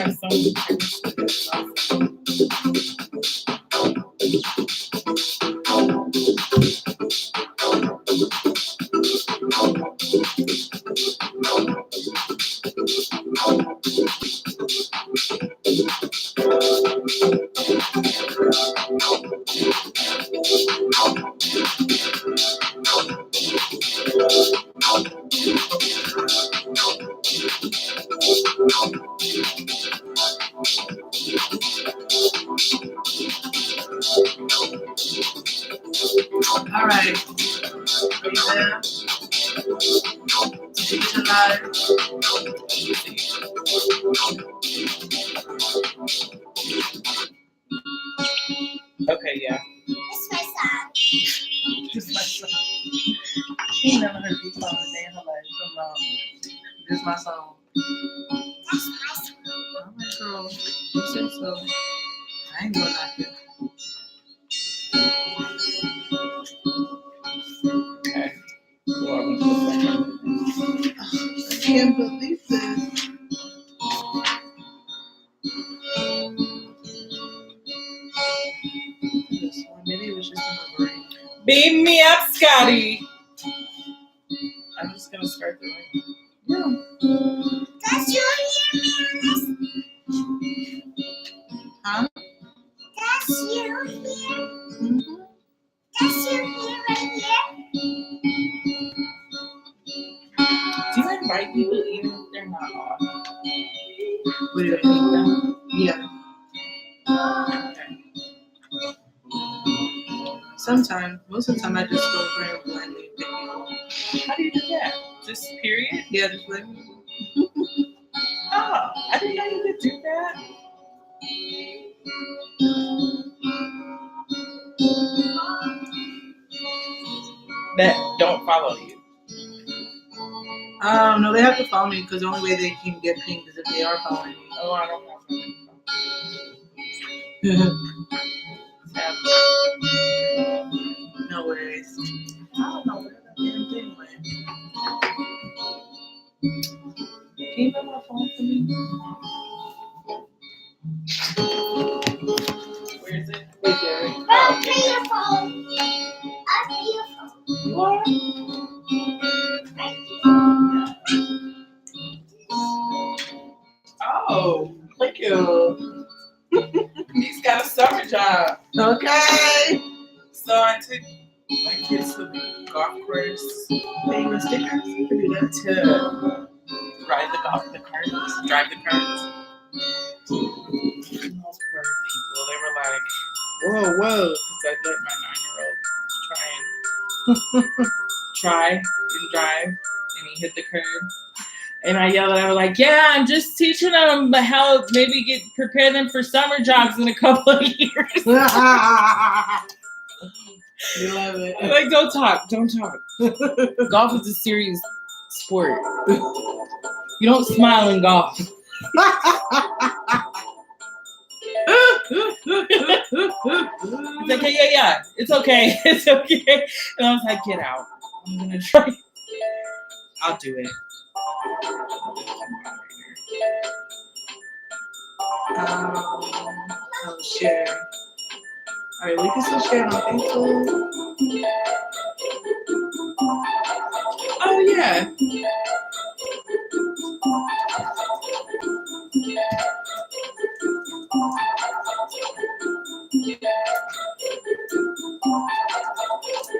have so many things. All right. Are you there? Teacher live. Okay, yeah. It's my song. This is my song. She ain't never heard this song a day in her life. So long. This is my song. That's my song. All right, girl. You said so. I ain't gonna knock it. Okay. Well, I'm gonna put I can't believe this. This one, maybe it was just in my brain. Beam me up, Scotty. I'm just gonna start the ring. Yeah. Does you hear me on this? Huh? Does you hear? Mm-hmm. Does you hear right here? Do you invite people even if they're not on? What do you think? Yeah. Okay. Sometimes, most of the time, I just go for and blindly pick people. How do you do that? Just period? Yeah, just like Oh, I didn't know you could do that. That don't follow you. no, they have to follow me because the only way they can get pinged is if they are following me. Oh, I don't know. No worries. I don't know where that damn thing went. Can you put my phone for me? Where is it? Right there. I'll pay your phone. I'll pay your phone. You are? Oh, thank you. He's got a summer job. Okay. So I took my kids to the golf course Pay your stickers? You can do that. to ride the carts, drive the carts. And those poor people, they were like, whoa, whoa, because I let my 9-year-old try and drive, and he hit the curb. And I yelled at him, like, yeah, I'm just teaching them how maybe prepare them for summer jobs in a couple of years. You love it. I'm like, don't talk. Golf is a serious sport. You don't smile in golf. He's like, yeah, it's okay. And I was like, get out. I'm going to try. I'll do it. I'll share. Alright, we can still share it on Facebook. Oh, yeah.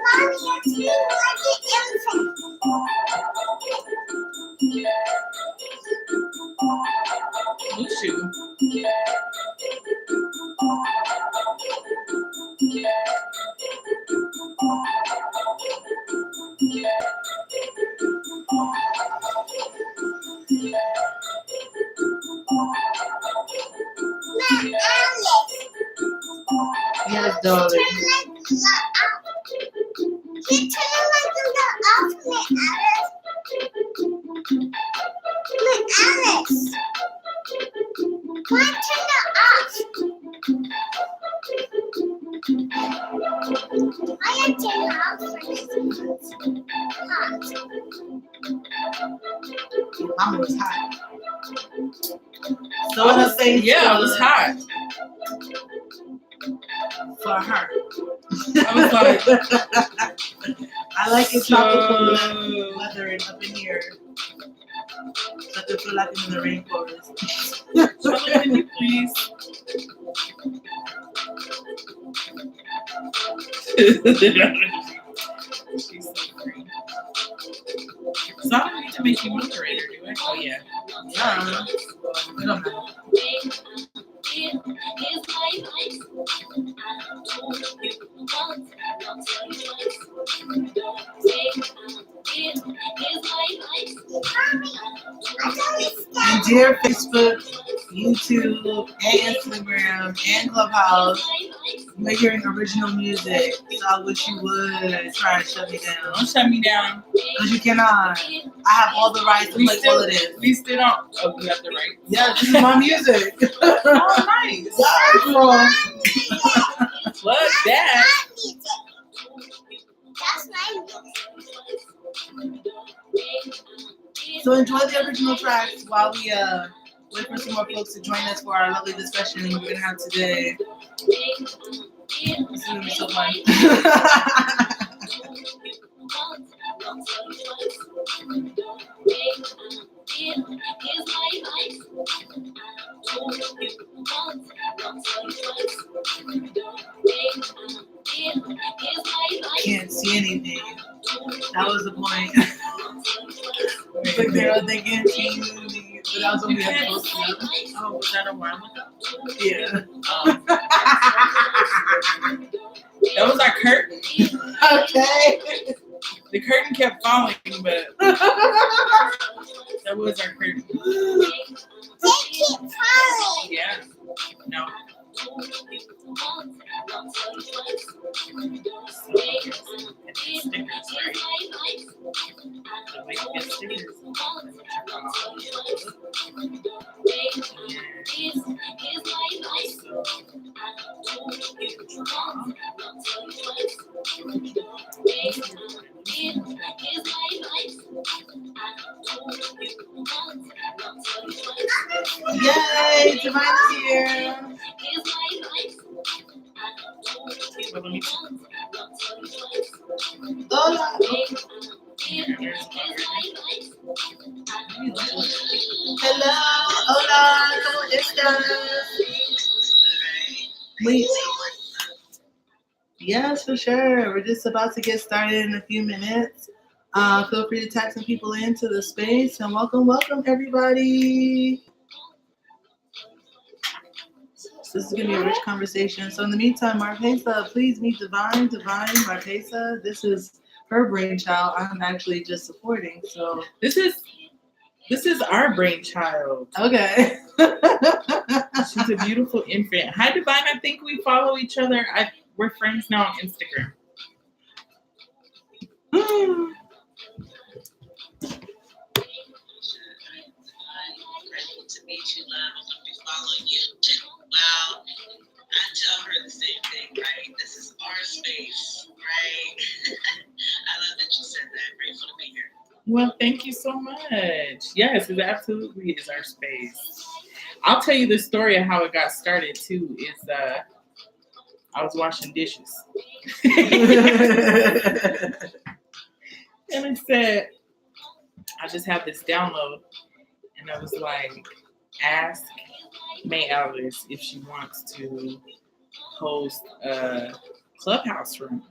Mommy, it's me like an infant. Mushu. Yes, darling. He turned like a little alphabet, Alice. Look, Alice. Why turn it off? I had turned it off for hot. Mama was hot. So in her face, yeah, it was hot. for her. I was like, I like it so- tropical weather and up in here. So I can feel like I'm in the rainforest. Charlotte, can you please? She's so free. So I don't need to make you moderator, do I? Oh yeah. Yeah. We don't know. And dear Facebook, YouTube, and Instagram, and Clubhouse, you're hearing original music. So I wish you would try and shut me down. Don't shut me down. Because you cannot. I have all the rights to play all of this. We still don't. Oh, you have the right. Yeah, this is my music. Oh, nice. Yeah, girl. Plug that. That's my music. So enjoy the original tracks while we wait for some more folks to join us for our lovely discussion we're gonna have today. This is gonna be so fun. Can't see anything. That was the point. It's like they were thinking, but that was only a post. Oh, was that a while ago? Yeah. That was our curtain. Okay. The curtain kept falling, but that was our curtain. They keep falling. Yeah. No. Stickers, right? So we get stickers. Yay, Divine's here. Hola. Hello. Hola. ¿Cómo estás? Wait. Yes, for sure. We're just about to get started in a few minutes. Feel free to tag some people into the space and welcome everybody. So this is gonna be a rich conversation. So in the meantime, Marpesa, please meet Divine Marpesa. This is her brainchild. I'm actually just supporting. So This is our brainchild. okay. She's a beautiful infant. Hi, Divine. I think we follow each other. We're friends now on Instagram. Grateful to meet you, love. I'm gonna be following you. Well, I tell her the same thing, right? This is our space, right? I love that you said that. Grateful to be here. Well, thank you so much. Yes, it absolutely is our space. I'll tell you the story of how it got started too. Is I was washing dishes, and I said, I just have this download, and I was like, ask May Alice if she wants to host a clubhouse room.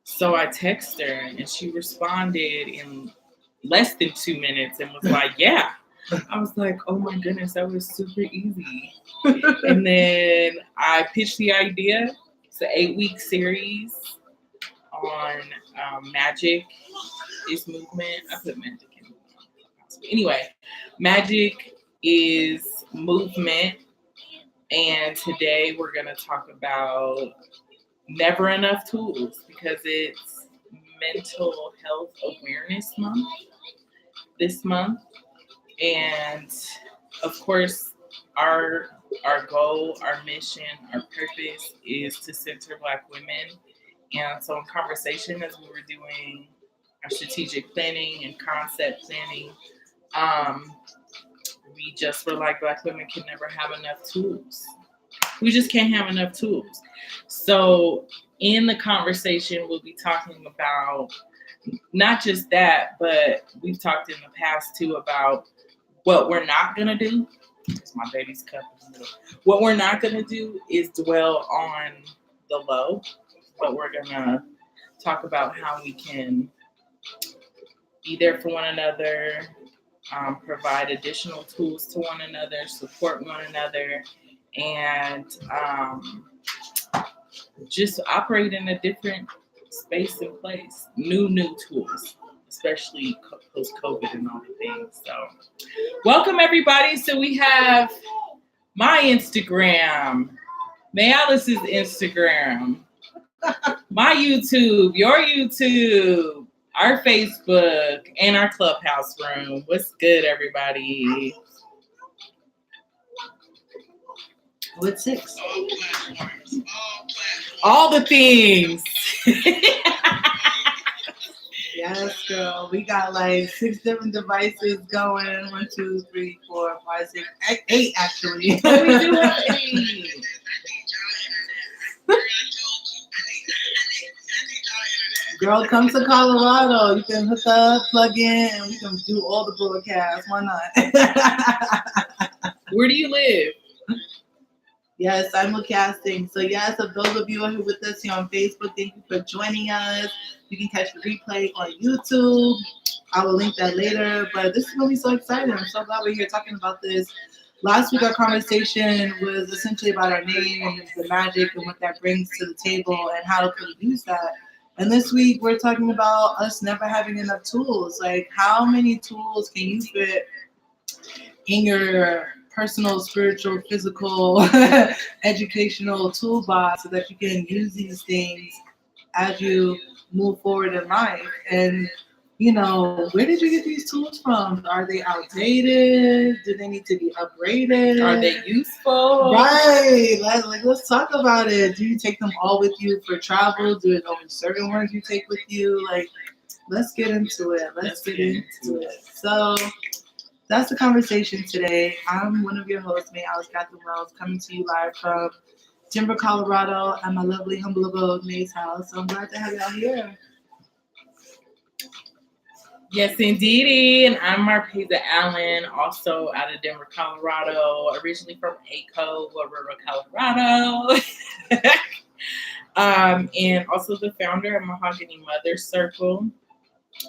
So I texted her, and she responded in less than 2 minutes and was like, yeah. I was like, oh my goodness, that was super easy. And then I pitched the idea. It's an 8-week series on magic is movement. I put magic in. Anyway, magic is movement. And today we're going to talk about never enough tools because it's Mental Health Awareness Month this month. And of course, our goal, our mission, our purpose is to center Black women. And so in conversation, as we were doing our strategic planning and concept planning, we just were like, Black women can never have enough tools. We just can't have enough tools. So in the conversation, we'll be talking about not just that, but we've talked in the past too about what we're not gonna do. It's my baby's cup in the middle. What we're not gonna do is dwell on the low, but we're gonna talk about how we can be there for one another, provide additional tools to one another, support one another, and just operate in a different space and place. New tools, especially post COVID and all the things. So, welcome everybody. So we have my Instagram, Alice's Instagram, my YouTube, your YouTube, our Facebook, and our Clubhouse room. What's good, everybody? With 6. All platforms. All the things. Yes, girl. We got like 6 different devices going. 1, 2, 3, 4, 5, 6, 8 actually. Oh, we do have 8. I need y'all internet. I told you. I need y'all internet. Girl, come to Colorado. You can hook up, plug in, and we can do all the broadcasts. Why not? Where do you live? Yes, simulcasting. So yes, of those of you who are with us here on Facebook, thank you for joining us. You can catch the replay on YouTube. I will link that later. But this is going to be so exciting. I'm so glad we're here talking about this. Last week, our conversation was essentially about our name and the magic and what that brings to the table and how to use that. And this week, we're talking about us never having enough tools. Like, how many tools can you fit in your personal, spiritual, physical, educational toolbox so that you can use these things as you move forward in life? And, you know, where did you get these tools from? Are they outdated? Do they need to be upgraded? Are they useful? Right. Let's talk about it. Do you take them all with you for travel? Do it only certain ones you take with you? Like, let's get into it. Let's get into it. So that's the conversation today. I'm one of your hosts, Alice Catherine Wells, coming to you live from Denver, Colorado, at my lovely, humble abode, May's house. So I'm glad to have y'all here. Yes, indeedy. And I'm Marpeza Allen, also out of Denver, Colorado, originally from Aco, Aurora, Colorado. And also the founder of Mahogany Mother Circle.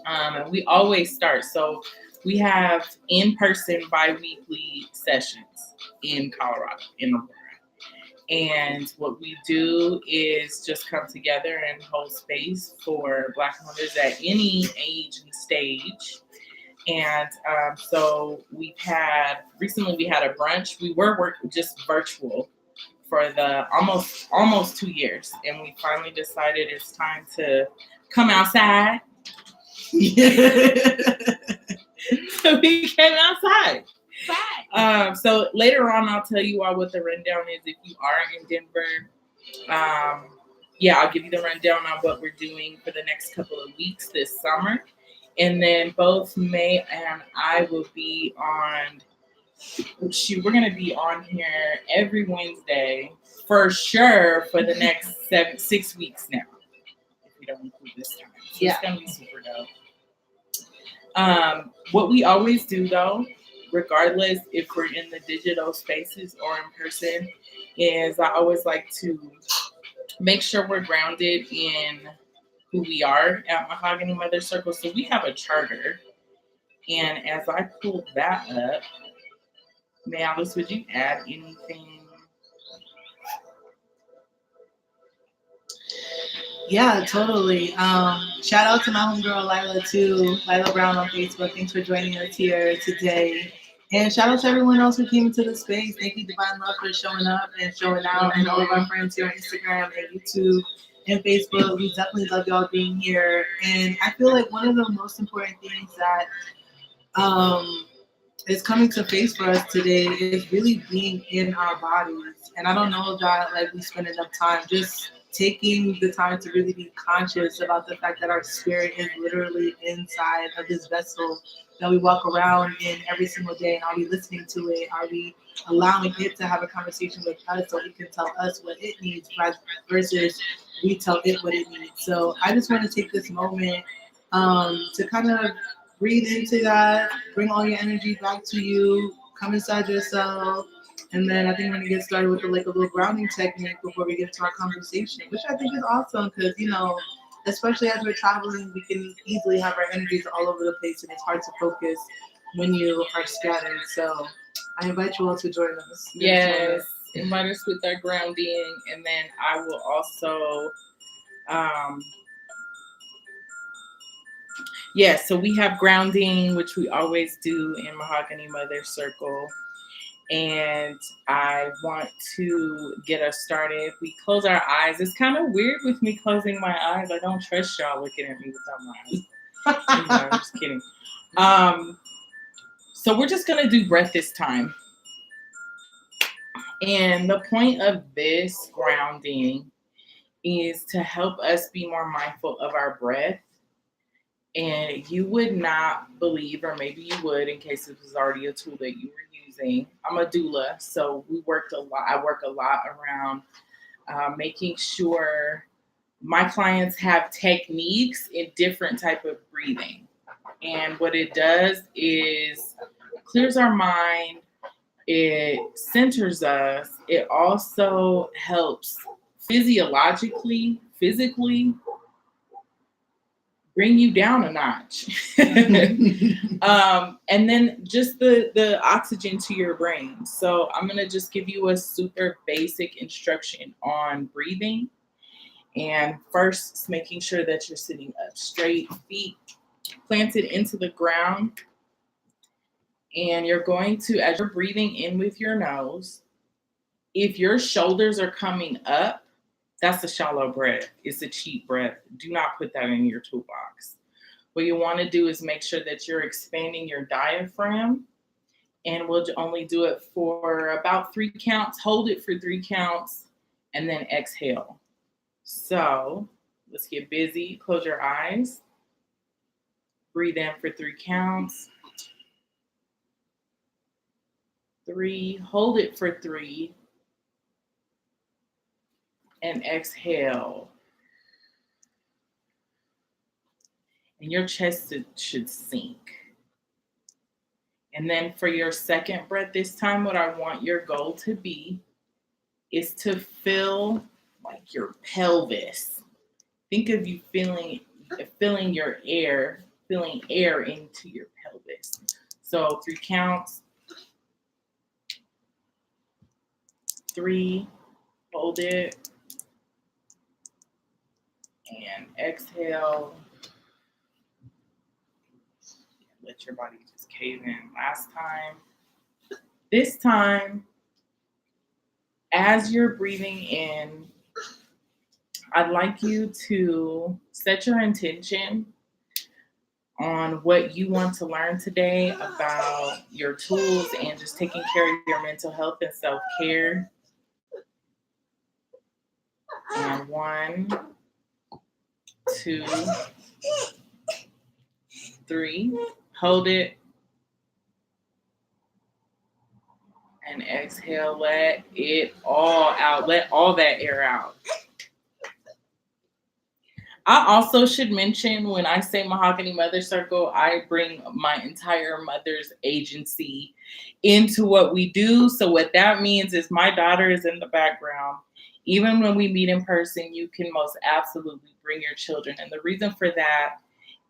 And we always start. So we have in-person bi-weekly sessions in Colorado, in Aurora. And what we do is just come together and hold space for Black mothers at any age and stage. And so recently we had a brunch. We were working just virtual for the almost 2 years. And we finally decided it's time to come outside. So we came outside. So later on, I'll tell you all what the rundown is if you are in Denver. I'll give you the rundown on what we're doing for the next couple of weeks this summer. And then both May and I will be on, we're going to be on here every Wednesday for sure for the next 6 weeks now. If we don't include this time. So It's going to be super dope. What we always do though, regardless if we're in the digital spaces or in person, is I always like to make sure we're grounded in who we are at Mahogany Mother Circle. So we have a charter. And as I pull that up, Alice, would you add anything? Yeah, totally. Shout out to my homegirl Lila too, Lila Brown on Facebook. Thanks for joining us here today. And shout out to everyone else who came into the space. Thank you, Divine Love, for showing up and showing out, and all of our friends here on Instagram and YouTube and Facebook. We definitely love y'all being here. And I feel like one of the most important things that is coming to face for us today is really being in our bodies. And I don't know that like we spend enough time just taking the time to really be conscious about the fact that our spirit is literally inside of this vessel that we walk around in every single day? And are we listening to it? Are we allowing it to have a conversation with us so it can tell us what it needs versus we tell it what it needs? So I just want to take this moment to kind of breathe into that, bring all your energy back to you, come inside yourself. And then I think we're gonna get started with like a little grounding technique before we get to our conversation, which I think is awesome because especially as we're traveling, we can easily have our energies all over the place, and it's hard to focus when you are scattered. So I invite you all to join us. Yes, invite us with our grounding, and then I will also, so we have grounding, which we always do in Mahogany Mother Circle. And I want to get us started. We close our eyes. It's kind of weird with me closing my eyes. I don't trust y'all looking at me without my eyes. No, I'm just kidding. So we're just gonna do breath this time. And the point of this grounding is to help us be more mindful of our breath. And you would not believe, or maybe you would, in case it was already a tool that you were using. I'm a doula, so we worked a lot. I work a lot around making sure my clients have techniques in different type of breathing. And what it does is clears our mind. It centers us. It also helps physiologically, physically bring you down a notch. And then just the oxygen to your brain. So I'm going to just give you a super basic instruction on breathing. And first, making sure that you're sitting up straight, feet planted into the ground. And you're going to, as you're breathing in with your nose, if your shoulders are coming up, that's a shallow breath. It's a cheap breath. Do not put that in your toolbox. What you want to do is make sure that you're expanding your diaphragm, and we'll only do it for about 3 counts. Hold it for 3 counts, and then exhale. So let's get busy. Close your eyes. Breathe in for 3 counts. 3. Hold it for 3. And exhale. And your chest should sink. And then for your second breath this time, what I want your goal to be is to feel like your pelvis. Think of you feeling your air, feeling air into your pelvis. So 3 counts. 3, hold it, and exhale. Let your body just cave in. Last time. This time, as you're breathing in, I'd like you to set your intention on what you want to learn today about your tools and just taking care of your mental health and self-care. And 1, 2, 3. Hold it. And exhale. Let it all out. Let all that air out. I also should mention, when I say Mahogany Mother Circle, I bring my entire mother's agency into what we do. So what that means is my daughter is in the background. Even when we meet in person, you can most absolutely bring your children. And the reason for that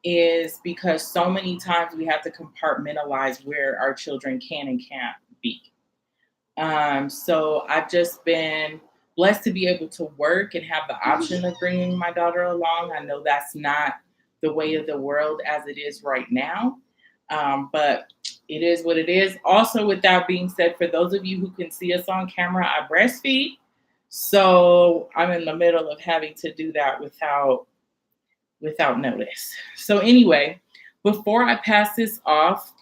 is because so many times we have to compartmentalize where our children can and can't be. So I've just been blessed to be able to work and have the option of bringing my daughter along. I know that's not the way of the world as it is right now, but it is what it is. Also, with that being said, for those of you who can see us on camera, I breastfeed. So I'm in the middle of having to do that without notice. So anyway, before I pass this off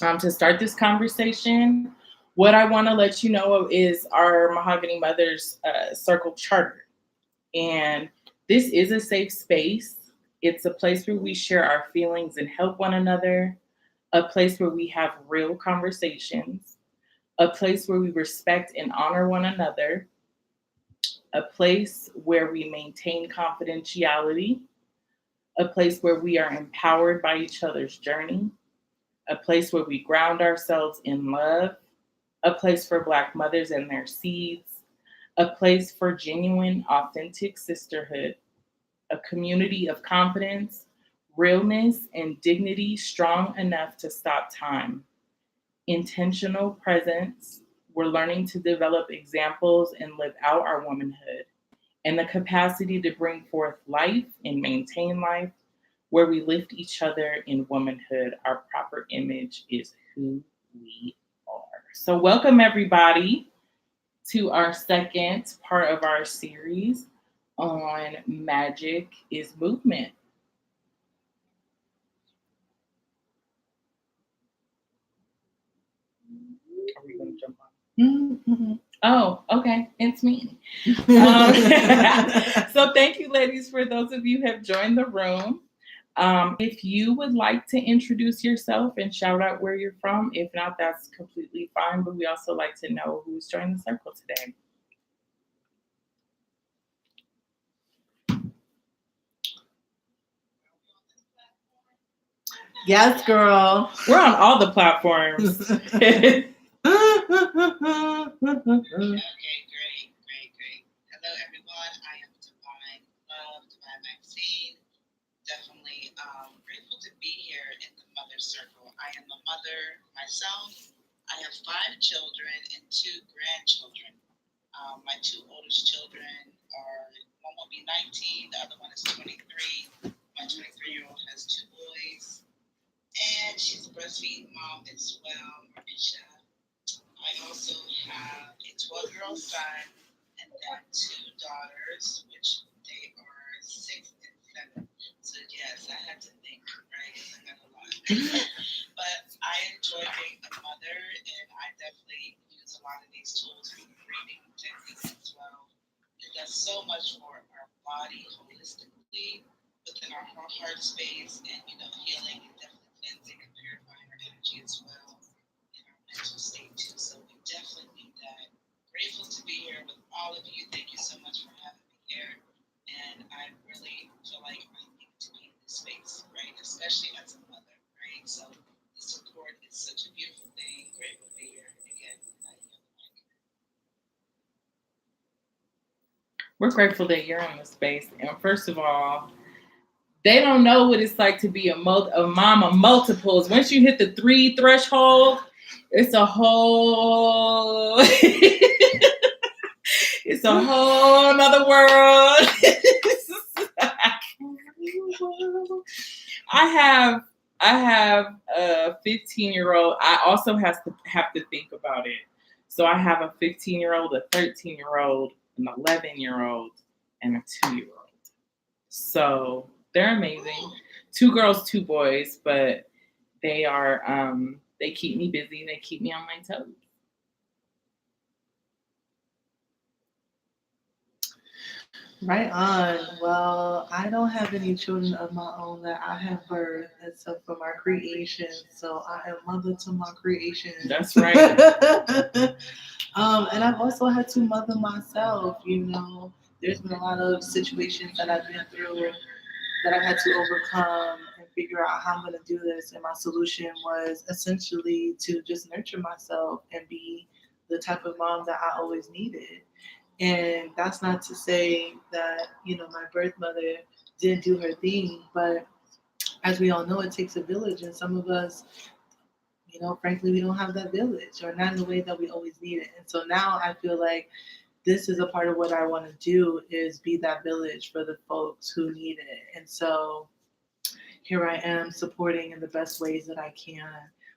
to start this conversation, what I want to let you know is our Mahogany Mothers Circle Charter. And this is a safe space. It's a place where we share our feelings and help one another. a place where we have real conversations, a place where we respect and honor one another, a place where we maintain confidentiality, a place where we are empowered by each other's journey, a place where we ground ourselves in love, a place for Black mothers and their seeds, a place for genuine, authentic sisterhood, a community of confidence, realness, and dignity strong enough to stop time, intentional presence. We're learning to develop examples and live out our womanhood, and the capacity to bring forth life and maintain life where we lift each other in womanhood. Our proper image is who we are. So, welcome everybody to our second part of our series on Magic is Movement. Are we going to jump on? Mm-hmm. Oh, okay. It's me. So thank you, ladies, for those of you who have joined the room. If you would like to introduce yourself and shout out where you're from, if not, that's completely fine. But we also like to know who's joined the circle today. Yes, girl. We're on all the platforms. Okay, great. Hello, everyone. I am Divine Love, Divine Maxine. Definitely grateful to be here in the Mother Circle. I am a mother myself. I have 5 children and 2 grandchildren. My 2 oldest children are, one will be 19, the other one is 23. My 23-year-old has 2 boys, and she's a breastfeeding mom as well, Marisha. I also have a 12-year-old son and then 2 daughters, which they are 6 and 7. So yes, I had to think, right? I got a lot. But I enjoy being a mother, and I definitely use a lot of these tools for the breathing techniques as well. It does so much for our body holistically, within our heart space, and healing and definitely cleansing and purifying our energy as well, in our mental state too. So we definitely need that. Grateful to be here with all of you. Thank you so much for having me here. And I really feel like I need to be in this space, right? Especially as a mother, right? So the support is such a beautiful thing. Grateful to be here again. We're grateful that you're in the space. And first of all, they don't know what it's like to be a mom of multiples. Once you hit the 3 threshold, it's a whole it's a whole nother world. I have a 15-year-old. I also have to think about it. So I have a 15-year-old, a 13-year-old, an 11-year-old, and a 2-year-old. So they're amazing. 2 girls, 2 boys, but they are they keep me busy. They keep me on my toes. Right on. Well, I don't have any children of my own that I have birthed except for my creation. So I am mother to my creation. That's right. And I've also had to mother myself. There's been a lot of situations that I've been through that I've had to overcome and figure out how I'm going to do this. And my solution was essentially to just nurture myself and be the type of mom that I always needed. And that's not to say that, my birth mother didn't do her thing, but as we all know, it takes a village. And some of us, frankly, we don't have that village or not in the way that we always need it. And so now I feel like this is a part of what I want to do is be that village for the folks who need it. And so here I am supporting in the best ways that I can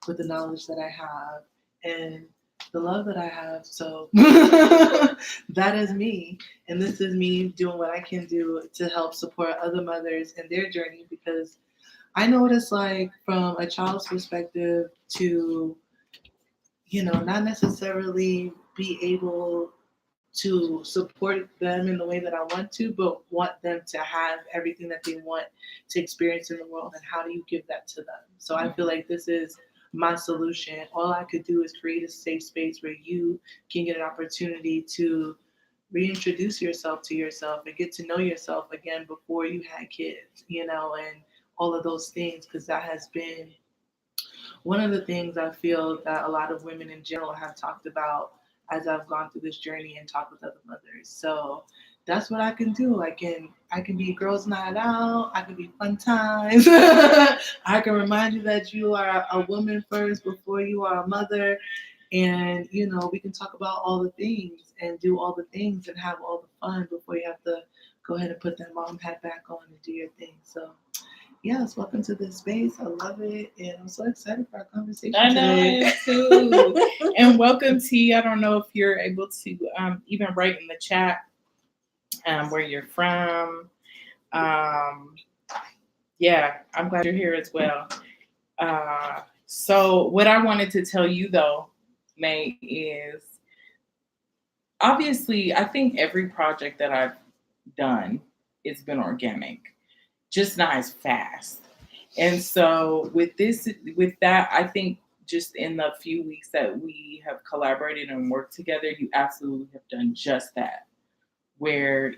with the knowledge that I have and the love that I have. So that is me. And this is me doing what I can do to help support other mothers in their journey, because I know what it's like from a child's perspective to, not necessarily be able to support them in the way that I want to, but want them to have everything that they want to experience in the world. And how do you give that to them? So I feel like this is my solution. All I could do is create a safe space where you can get an opportunity to reintroduce yourself to yourself and get to know yourself again before you had kids, and all of those things, because that has been one of the things I feel that a lot of women in general have talked about as I've gone through this journey and talked with other mothers. So that's what I can do. I can be girls' night out. I can be fun times. I can remind you that you are a woman first before you are a mother. And we can talk about all the things and do all the things and have all the fun before you have to go ahead and put that mom hat back on and do your thing. So yes, welcome to this space. I love it, and I'm so excited for our conversation I know today. I am too. And welcome, T. I don't know if you're able to even write in the chat where you're from. Um, yeah, I'm glad you're here as well. So, what I wanted to tell you though, May, is obviously I think every project that I've done, it's been organic, just not as fast. And so with that, I think just in the few weeks that we have collaborated and worked together, you absolutely have done just that. Where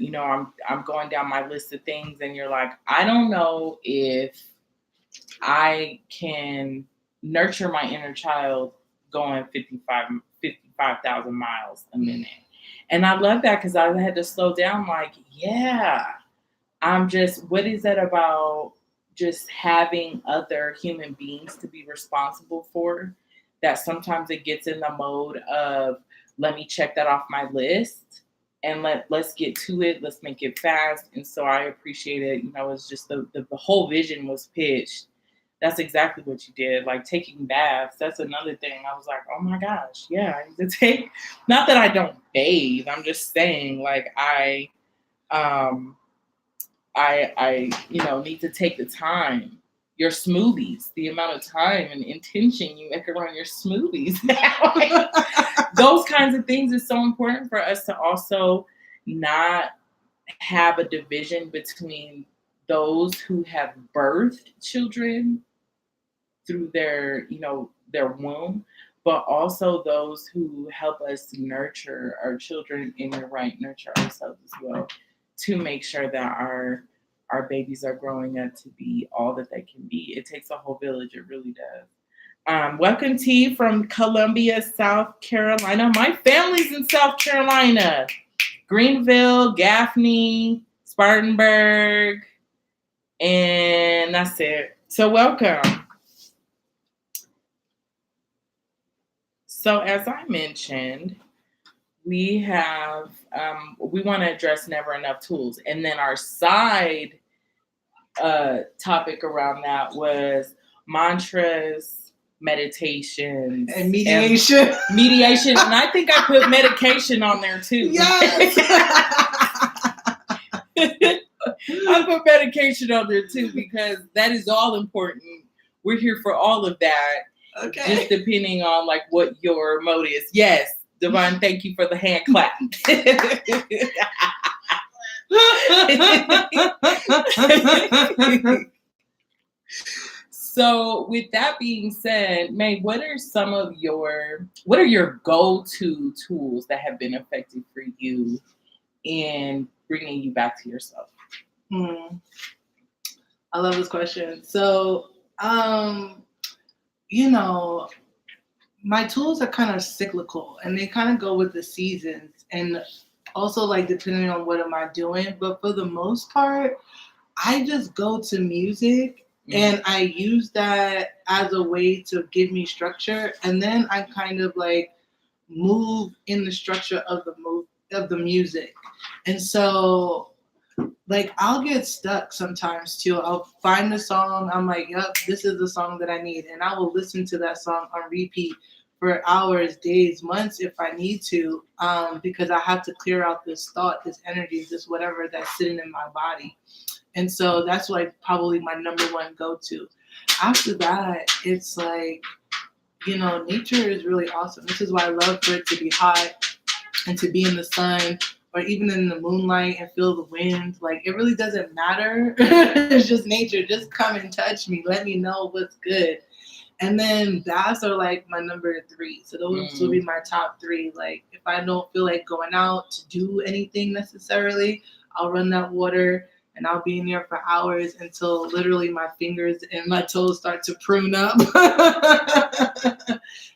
I'm going down my list of things, and you're like, I don't know if I can nurture my inner child going 55,000 miles a minute. And I love that because I had to slow down, like, yeah, I'm just, what is that about just having other human beings to be responsible for? That sometimes it gets in the mode of, let me check that off my list and let's get to it. Let's make it fast. And so I appreciate it. It's just the whole vision was pitched. That's exactly what you did. Like taking baths. That's another thing. I was like, oh my gosh, yeah, I need to take, not that I don't bathe. I'm just saying like um, I need to take the time. Your smoothies, the amount of time and intention you make around your smoothies now. Like, those kinds of things is so important for us to also not have a division between those who have birthed children through their womb, but also those who help us nurture our children and you're right, nurture ourselves as well, to make sure that our babies are growing up to be all that they can be. It takes a whole village, it really does. Welcome, T, from Columbia, South Carolina. My family's in South Carolina. Greenville, Gaffney, Spartanburg, and that's it. So welcome. So as I mentioned, we want to address never enough tools. And then our side topic around that was mantras, meditations, And mediation. Mediation. And I think I put medication on there too. Yes. I put medication on there too because that is all important. We're here for all of that. Okay. Just depending on like what your mode is. Yes, Devon, thank you for the hand clap. So with that being said, May, what are your go-to tools that have been effective for you in bringing you back to yourself? I love this question. So, my tools are kind of cyclical and they kind of go with the seasons and also like depending on what am I doing. But for the most part, I just go to music and I use that as a way to give me structure. And then I kind of like move in the structure of the music. And so like I'll get stuck sometimes too. I'll find the song. I'm like, yep, this is the song that I need. And I will listen to that song on repeat for hours, days, months if I need to, because I have to clear out this thought, this energy, this whatever that's sitting in my body. And so that's like probably my number one go-to. After that, it's like, nature is really awesome. This is why I love for it to be hot and to be in the sun or even in the moonlight and feel the wind. Like, it really doesn't matter. It's just nature. Just come and touch me. Let me know what's good. And then baths are like my number 3. So those would be my top 3. Like if I don't feel like going out to do anything necessarily, I'll run that water and I'll be in there for hours until literally my fingers and my toes start to prune up.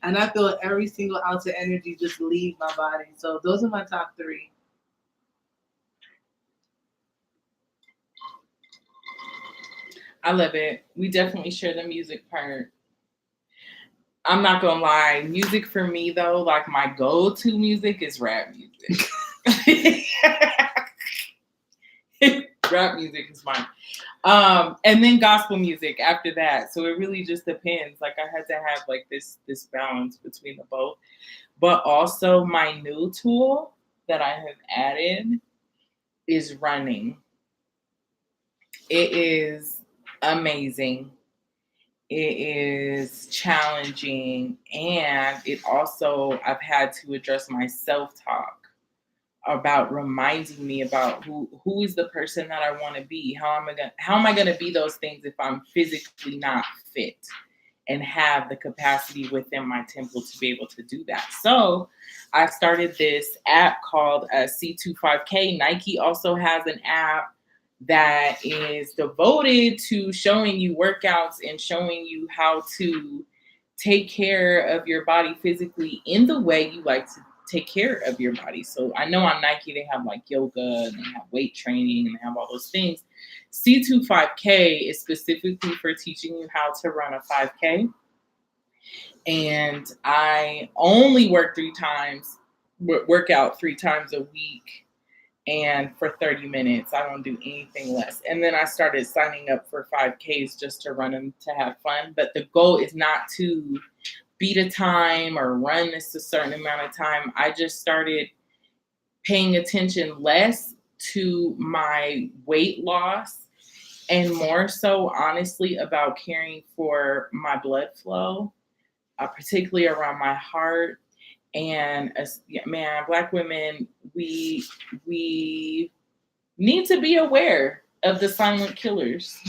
And I feel every single ounce of energy just leave my body. So those are my top 3. I love it. We definitely share the music part. I'm not gonna lie, music for me though, like my go-to music is rap music. Rap music is mine. And then gospel music after that. So it really just depends. Like I had to have like this balance between the both. But also my new tool that I have added is running. It is amazing. It is challenging, and it also I've had to address my self-talk about reminding me about who is the person that I want to be. How am I gonna be those things if I'm physically not fit and have the capacity within my temple to be able to do that. So I started this app called C25K. Nike also has an app that is devoted to showing you workouts and showing you how to take care of your body physically in the way you like to take care of your body. So I know on Nike they have like yoga and they have weight training and they have all those things. C25K is specifically for teaching you how to run a 5K. And I only work out 3 times a week, and for 30 minutes. I don't do anything less. And then I started signing up for 5Ks just to run them to have fun. But the goal is not to beat a time or run this a certain amount of time. I just started paying attention less to my weight loss and more so, honestly, about caring for my blood flow, particularly around my heart. And man, Black women, we need to be aware of the silent killers.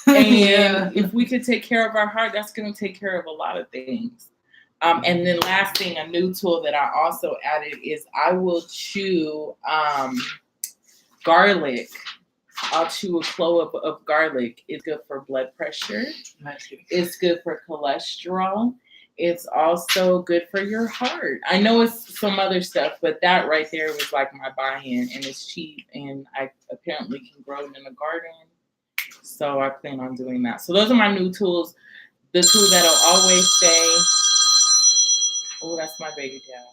And if we could take care of our heart, that's going to take care of a lot of things. And then last thing, a new tool that I also added is I will chew garlic. I'll chew a clove of garlic. It's good for blood pressure. It's good for cholesterol. It's also good for your heart. I know it's some other stuff, but that right there was like my buy-in, and it's cheap, and I apparently can grow it in a garden. So I plan on doing that. So those are my new tools. The tool that'll always stay. Oh, that's my baby dad.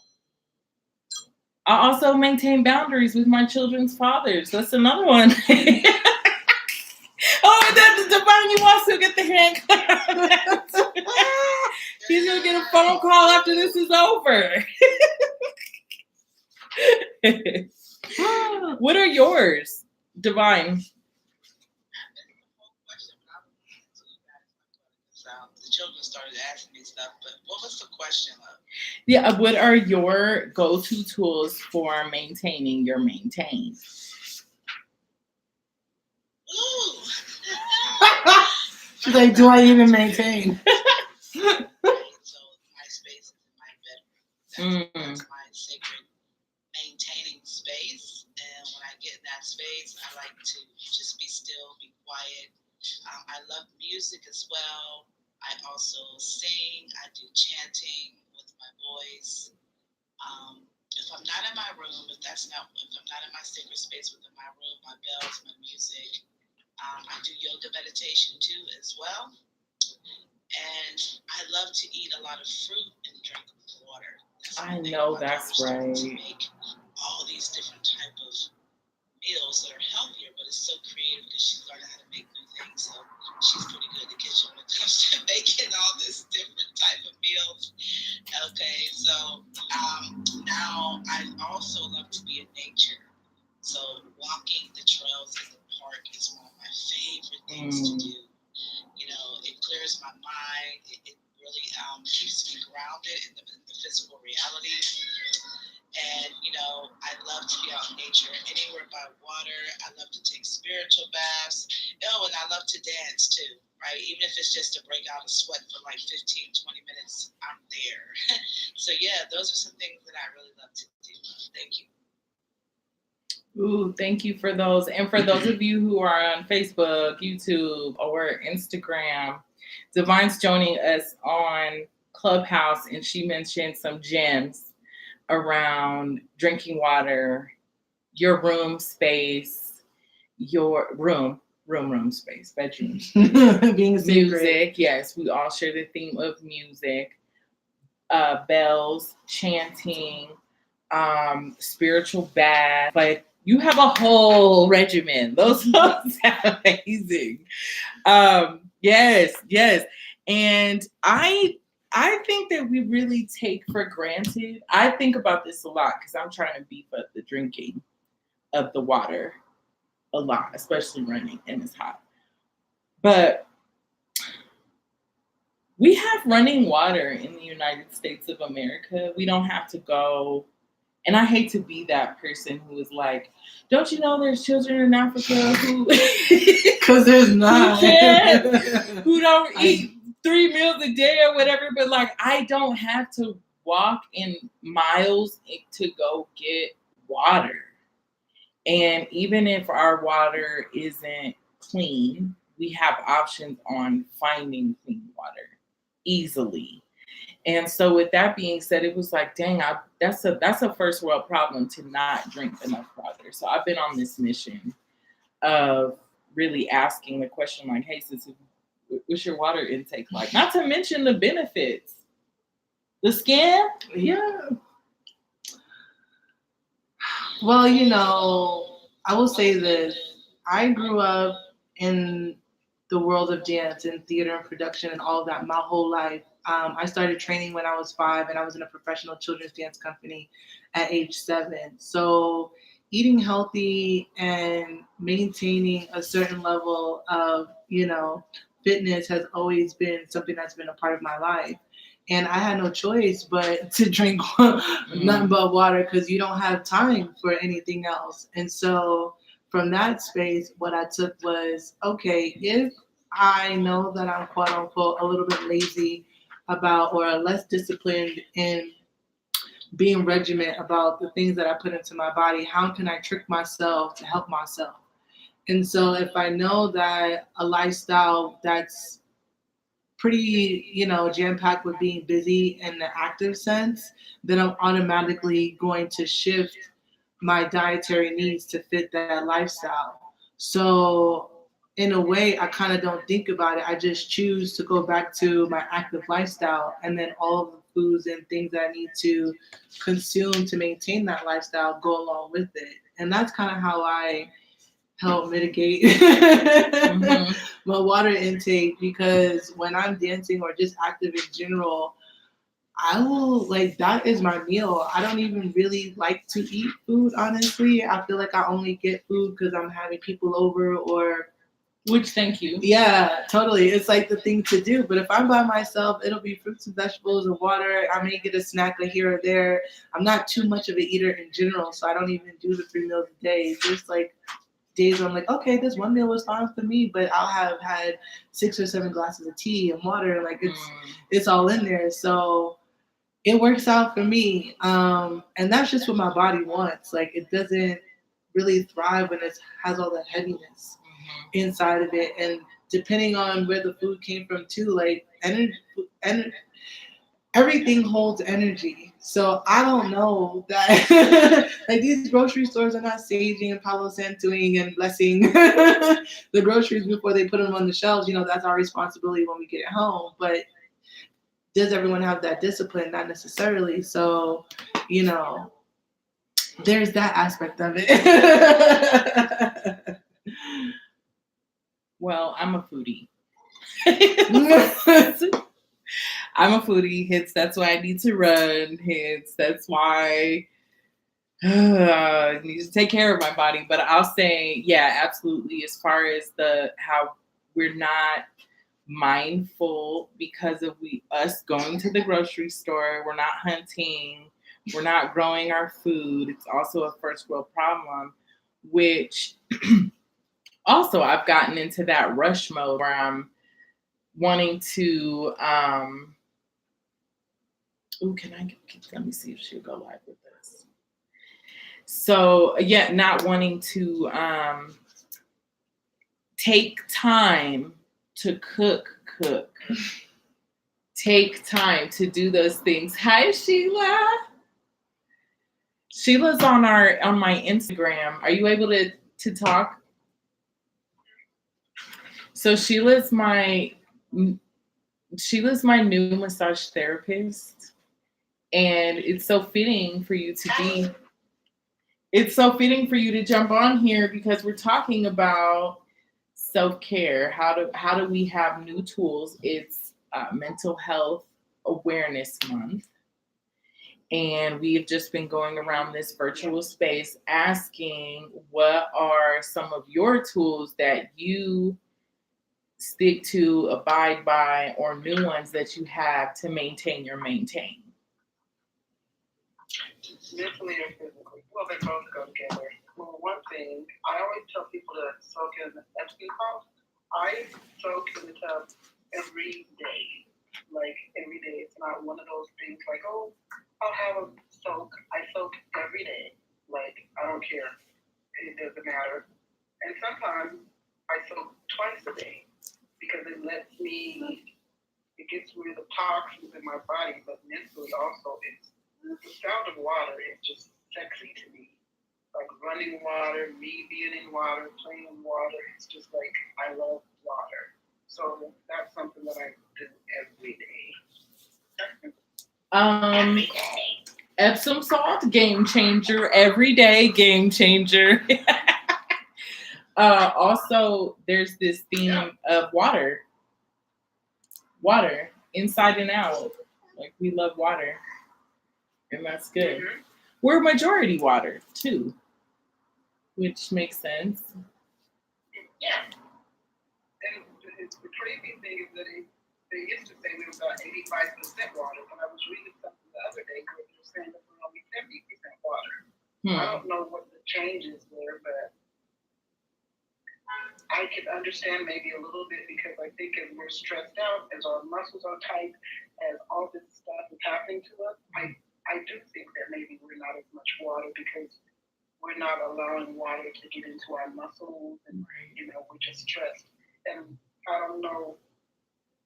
I also maintain boundaries with my children's fathers. That's another one. Oh, that's Divine, you also get the hand clap. He's going to get a phone call after this is over. What are yours, Divine? The children started asking me stuff, but what was the question of? Yeah, what are your go-to tools for maintaining your maintain? Ooh. She's like, do I even maintain? So my space is in my bedroom. That's my sacred maintaining space. And when I get in that space, I like to just be still, be quiet. I love music as well. I also sing. I do chanting with my voice. If I'm not in my room, if I'm not in my sacred space within my room, my bells, my music, I do yoga meditation too as well. And I love to eat a lot of fruit and drink water. I know that's right. To make all these different type of meals that are healthier, but it's so creative because she's learning how to make new things. So she's pretty good in the kitchen when it comes to making all this different type of meals. Okay, so now I also love to be in nature. So walking the trails in the park is one of my favorite things to do. You know, it clears my mind. It really keeps me grounded in the physical reality. And, you I love to be out in nature, anywhere by water. I love to take spiritual baths. Oh, and I love to dance too, right? Even if it's just to break out a sweat for like 15, 20 minutes, I'm there. So yeah, those are some things that I really love to do. Thank you. Ooh, thank you for those. And for those of you who are on Facebook, YouTube, or Instagram, Divine's joining us on Clubhouse, and she mentioned some gems around drinking water, your room space, your room space, bedrooms, Being sacred. music. Yes, we all share the theme of music, bells, chanting, spiritual bath. Like, you have a whole regimen. Those songs sound amazing. Yes. And I think that we really take for granted. I think about this a lot because I'm trying to beef up the drinking of the water a lot, especially running and it's hot. But we have running water in the United States of America. We don't have to go. And I hate to be that person who is like, don't you know there's children in Africa who Because there's not. who don't eat 3 meals a day or whatever, but like I don't have to walk in miles to go get water. And even if our water isn't clean, we have options on finding clean water easily. And so with that being said, it was like, dang, that's a first world problem to not drink enough water. So I've been on this mission of really asking the question like, hey, sis, what's your water intake like? Not to mention the benefits. The skin? Yeah. Well, I will say this. I grew up in the world of dance and theater and production and all of that my whole life. I started training when I was 5, and I was in a professional children's dance company at age 7. So eating healthy and maintaining a certain level of, fitness has always been something that's been a part of my life. And I had no choice but to drink nothing but water because you don't have time for anything else. And so from that space, what I took was, okay, if I know that I'm quote unquote a little bit lazy about or less disciplined in being regiment about the things that I put into my body, how can I trick myself to help myself? And so if I know that a lifestyle that's pretty, jam-packed with being busy in the active sense, then I'm automatically going to shift my dietary needs to fit that lifestyle. So in a way, I kind of don't think about it. I just choose to go back to my active lifestyle, and then all of the foods and things that I need to consume to maintain that lifestyle go along with it. And that's kind of how I help mitigate my water intake, because when I'm dancing or just active in general, I will, that is my meal. I don't even really like to eat food, honestly. I feel like I only get food because I'm having people over or... Which, thank you. Yeah, totally. It's like the thing to do. But if I'm by myself, it'll be fruits and vegetables and water. I may get a snack here or there. I'm not too much of an eater in general, so I don't even do the 3 meals a day. It's just days where I'm like, okay, this one meal was fine for me, but I'll have had 6 or 7 glasses of tea and water. It's all in there. So it works out for me. And that's just what my body wants. It doesn't really thrive when it has all that heaviness inside of it. And depending on where the food came from too, energy, everything holds energy. So I don't know that these grocery stores are not saging and Palo Santoing and blessing the groceries before they put them on the shelves. That's our responsibility when we get it home. But does everyone have that discipline? Not necessarily. So, there's that aspect of it. Well, I'm a foodie. I'm a foodie. Hits, that's why I need to run. Hits, that's why I need to take care of my body. But I'll say, yeah, absolutely. As far as how we're not mindful because of us going to the grocery store, we're not hunting, We're not growing our food. It's also a first world problem, which also I've gotten into that rush mode where I'm wanting to let me see if she'll go live with this. So yeah, not wanting to take time to cook. Take time to do those things. Hi, Sheila. Sheila's on my Instagram. Are you able to talk? So Sheila's my new massage therapist, and it's so fitting for you to jump on here because we're talking about self-care. How do we have new tools? It's Mental Health Awareness Month. And we've just been going around this virtual space asking what are some of your tools that you stick to, abide by, or new ones that you have to maintain your maintain. Mentally or physically. Well, they both go together. Well, one thing, I always tell people to soak in the Epsom salt. I soak in the tub every day. Like, every day. It's not one of those things like, oh, I'll have a soak. I soak every day. Like, I don't care. It doesn't matter. And sometimes I soak twice a day because it lets me, it gets rid of toxins in my body, but mentally also the sound of water is just sexy to me. Like running water, me being in water, playing in water. It's just like, I love water. So that's something that I do every day. Epsom salt, game changer. Every day, game changer. Also, there's this theme of water. Water, inside and out. Like, we love water. And that's good. Mm-hmm. We're majority water, too. Which makes sense. Yeah. And the crazy thing is that they used to say we were about 85% water. When I was reading something the other day, they were saying that we're only 70% water. I don't know what the changes were, but I can understand maybe a little bit because I think as we're stressed out, as our muscles are tight, as all this stuff is happening to us, I do think that maybe we're not as much water because we're not allowing water to get into our muscles and, we're just stressed. And I don't know,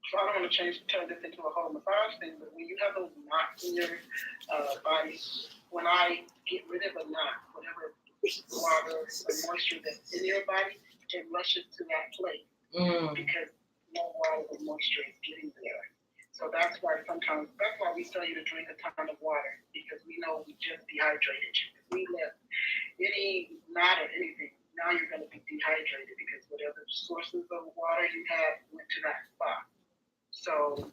so I don't want to turn this into a whole massage thing, but when you have those knots in your body, when I get rid of a knot, whatever water or moisture that's in your body, it rushes to that place because no water or moisture is getting there. So that's why we tell you to drink a ton of water because we know we just dehydrated you. If we let any knot or anything, now you're going to be dehydrated because whatever sources of water you had went to that spot. So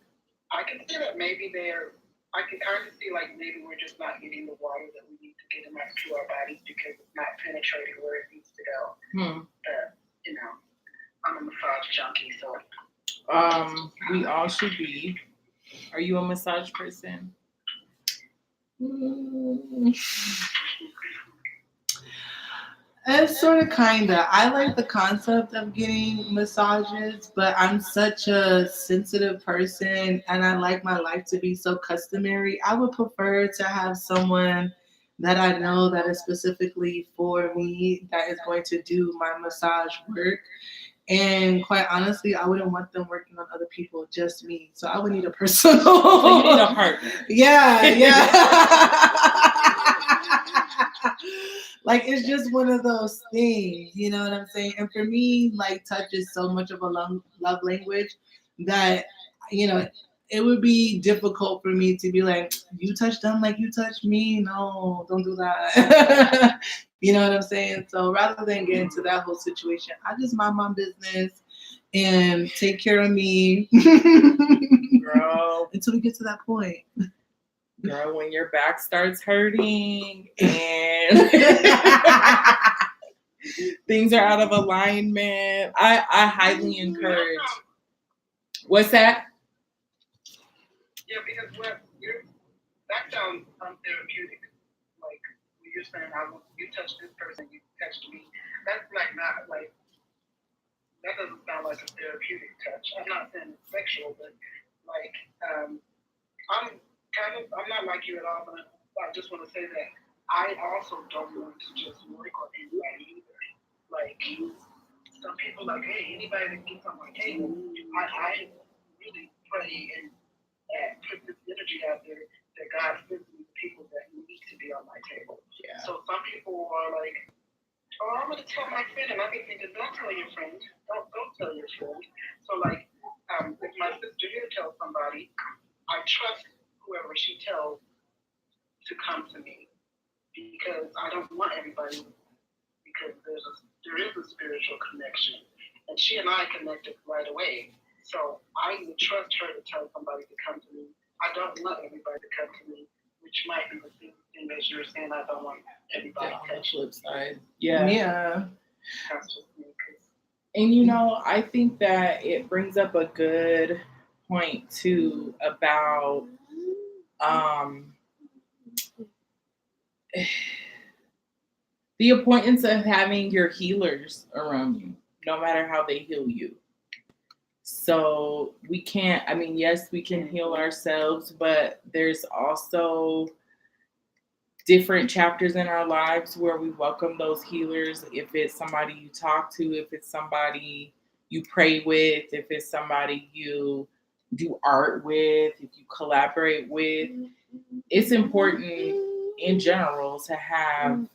I can see that maybe I can kind of see like maybe we're just not getting the water that we need to get to our bodies because it's not penetrating where it needs to go. But, I'm a massage junkie, so. We all should be. Are you a massage person? It's sort of kinda. I like the concept of getting massages, but I'm such a sensitive person and I like my life to be so customary. I would prefer to have someone that I know that is specifically for me, that is going to do my massage work. And quite honestly, I wouldn't want them working on other people, just me. So I would need a personal. So you need a partner. Yeah. Like, it's just one of those things, you know what I'm saying? And for me, like, touch is so much of a love language that, it would be difficult for me to be like, you touch them like you touch me? No, don't do that. You know what I'm saying? So rather than get into that whole situation, I just mind my business and take care of me. Girl. Until we get to that point. Girl, when your back starts hurting and things are out of alignment, I highly encourage. What's that? Yeah, because that sounds untherapeutic. Like when you're saying, you touched this person, you touched me. That's like not like that doesn't sound like a therapeutic touch. I'm not saying it's sexual, but like I'm not like you at all. But I just want to say that I also don't want to just work on anybody either. Like some people like, hey, anybody that gets on my table, I really pray and put this energy out there that God sends me the people that need to be on my table. Yeah. So some people are like, oh, I'm gonna tell my friend, and I've been thinking, don't tell your friend, don't tell your friend. So like, if my sister here tells somebody, I trust whoever she tells to come to me because I don't want everybody because there is a spiritual connection, and she and I connected right away. So I would trust her to tell somebody to come to me. I don't want everybody to come to me, which might be the same thing as you're saying. I don't want everybody On to the touch flip side. Yeah. Yeah. That's just me. 'Cause And you know, I think that it brings up a good point too about the importance of having your healers around you, no matter how they heal you. So we can't, I mean, yes, we can heal ourselves, but there's also different chapters in our lives where we welcome those healers. If it's somebody you talk to, if it's somebody you pray with, if it's somebody you do art with, if you collaborate with, it's important in general to have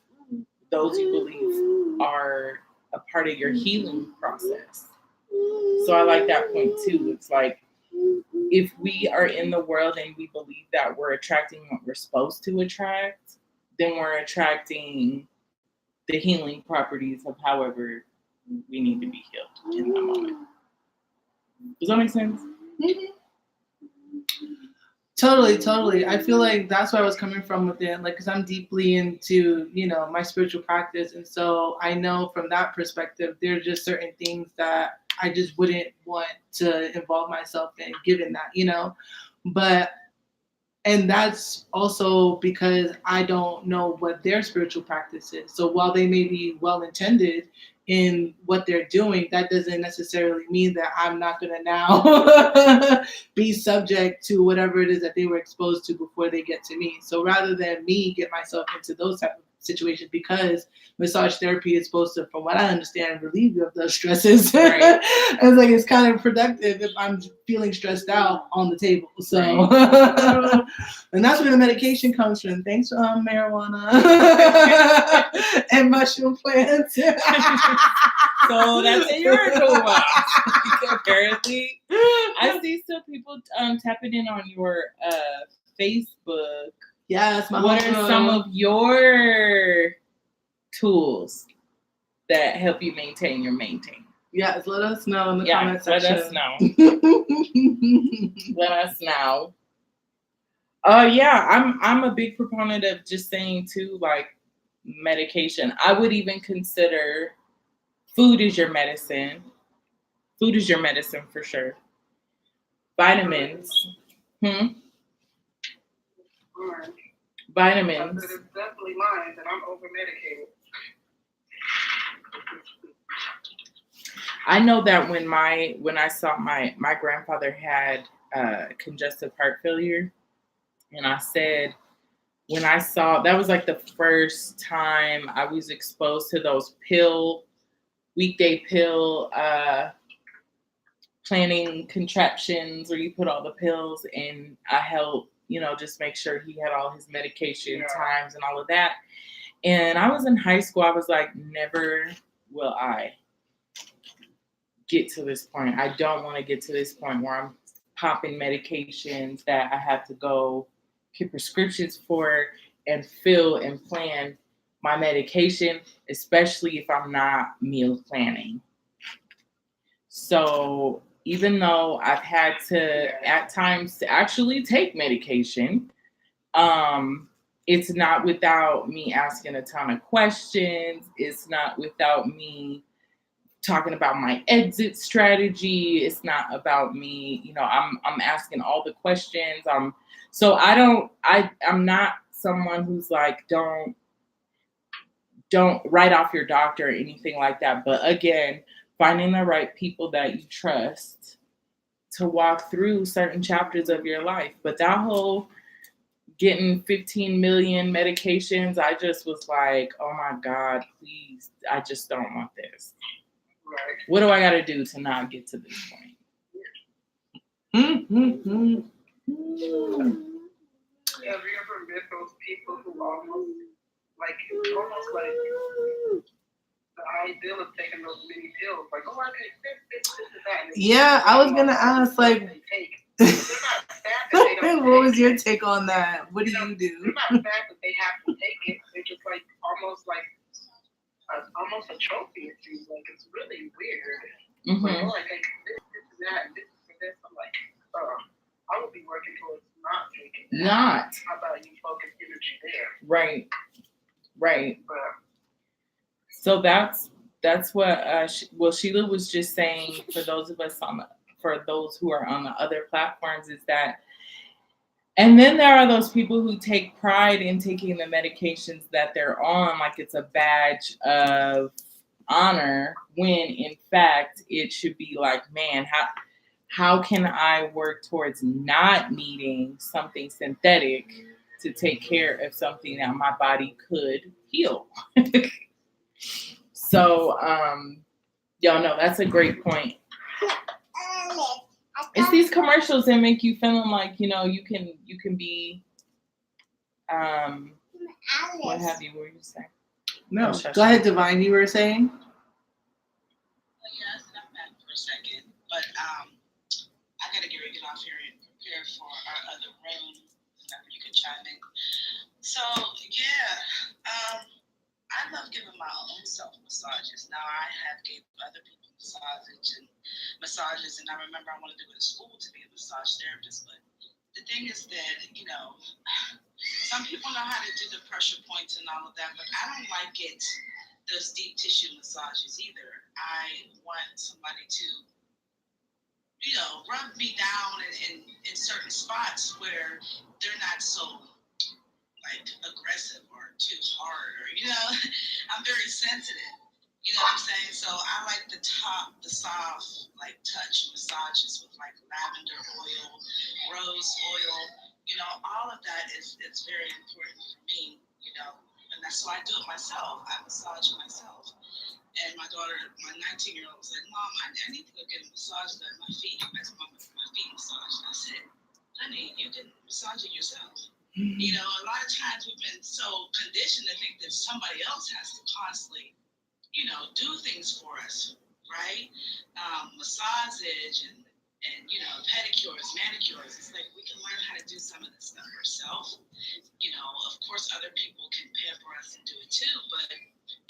those you believe are a part of your healing process. So I like that point too. It's like if we are in the world and we believe that we're attracting what we're supposed to attract, then we're attracting the healing properties of however we need to be healed in that moment. Does that make sense? Mm-hmm. Totally. I feel like that's where I was coming from with it, like, because I'm deeply into, my spiritual practice. And so I know from that perspective, there are just certain things that I just wouldn't want to involve myself in, given that. But and that's also because I don't know what their spiritual practice is. So while they may be well intended in what they're doing, that doesn't necessarily mean that I'm not going to now be subject to whatever it is that they were exposed to before they get to me. So rather than me get myself into those type of situations, because massage therapy is supposed to, from what I understand, relieve you of those stresses. Right. It's like it's kind of productive if I'm feeling stressed out on the table. So, right. And that's where the medication comes from. Thanks, marijuana and mushroom plants. So that's in your toolbox. Apparently, I see some people tapping in on your Facebook. Yes, what are some of your tools that help you maintain your maintain? Yes, let us know in the comment section. Let us know. Let us know. Yeah, I'm a big proponent of just saying too, like medication. I would even consider food is your medicine. Food is your medicine for sure. Vitamins. Vitamins. It's definitely mine that I'm over medicated. I know that when I saw my grandfather had congestive heart failure, and I said when I saw that was like the first time I was exposed to those weekday pill planning contraptions where you put all the pills, and I helped just make sure he had all his medication times and all of that. And I was in high school. I was like, never will I get to this point. I don't want to get to this point where I'm popping medications that I have to go get prescriptions for and fill and plan my medication, especially if I'm not meal planning. So even though I've had to at times actually take medication, it's not without me asking a ton of questions. It's not without me talking about my exit strategy. It's not about me, I'm asking all the questions. I'm So I'm not someone who's like, don't write off your doctor or anything like that. But again, finding the right people that you trust to walk through certain chapters of your life. But that whole getting 15 million medications, I just was like, oh my God, please, I just don't want this. Right. What do I got to do to not get to this point? Have you ever met those people who almost like the ideal of taking those many pills? Like, oh, I take this, and that. And Yeah, I was gonna ask, like, they take. They're not sad that they don't what was take your it. take on that? What do you They're do? not sad that they have to take it. They're just like almost a trophy. It seems like it's really weird. Like, oh, I take this, and that, and this, and this. I'm like, I would be working towards not taking that. Not. How about you focus energy there? Right. But So that's what Sheila was just saying for those who are on the other platforms is that, and then there are those people who take pride in taking the medications that they're on like it's a badge of honor, when in fact it should be like, man, how can I work towards not needing something synthetic to take care of something that my body could heal? So, y'all know that's a great point. It's these commercials that make you feeling like, you can be, what have you? What were you saying? No, Oh, shush. go ahead, Divine. You were saying? Yes, and I'm back for a second, but I gotta get ready to get off here and prepare for our other room. You can chime in. So yeah, I love giving my own self massages. Now I have gave other people massages, and I remember I wanted to go to school to be a massage therapist. But the thing is that some people know how to do the pressure points and all of that, but I don't like those deep tissue massages either. I want somebody to rub me down in certain spots where they're not so like aggressive or too hard, or I'm very sensitive. You know what I'm saying? So I like the soft, like touch massages with like lavender oil, rose oil. All of that is very important for me. And that's why I do it myself. I massage myself. And my daughter, my 19-year-old, was like, Mom, I need to go get a massage done. My feet, my feet massaged. I said, honey, you can massage it yourself. A lot of times we've been so conditioned to think that somebody else has to constantly, do things for us, right? Massage and pedicures, manicures. It's like we can learn how to do some of this stuff ourselves. Of course, other people can pamper us and do it too, but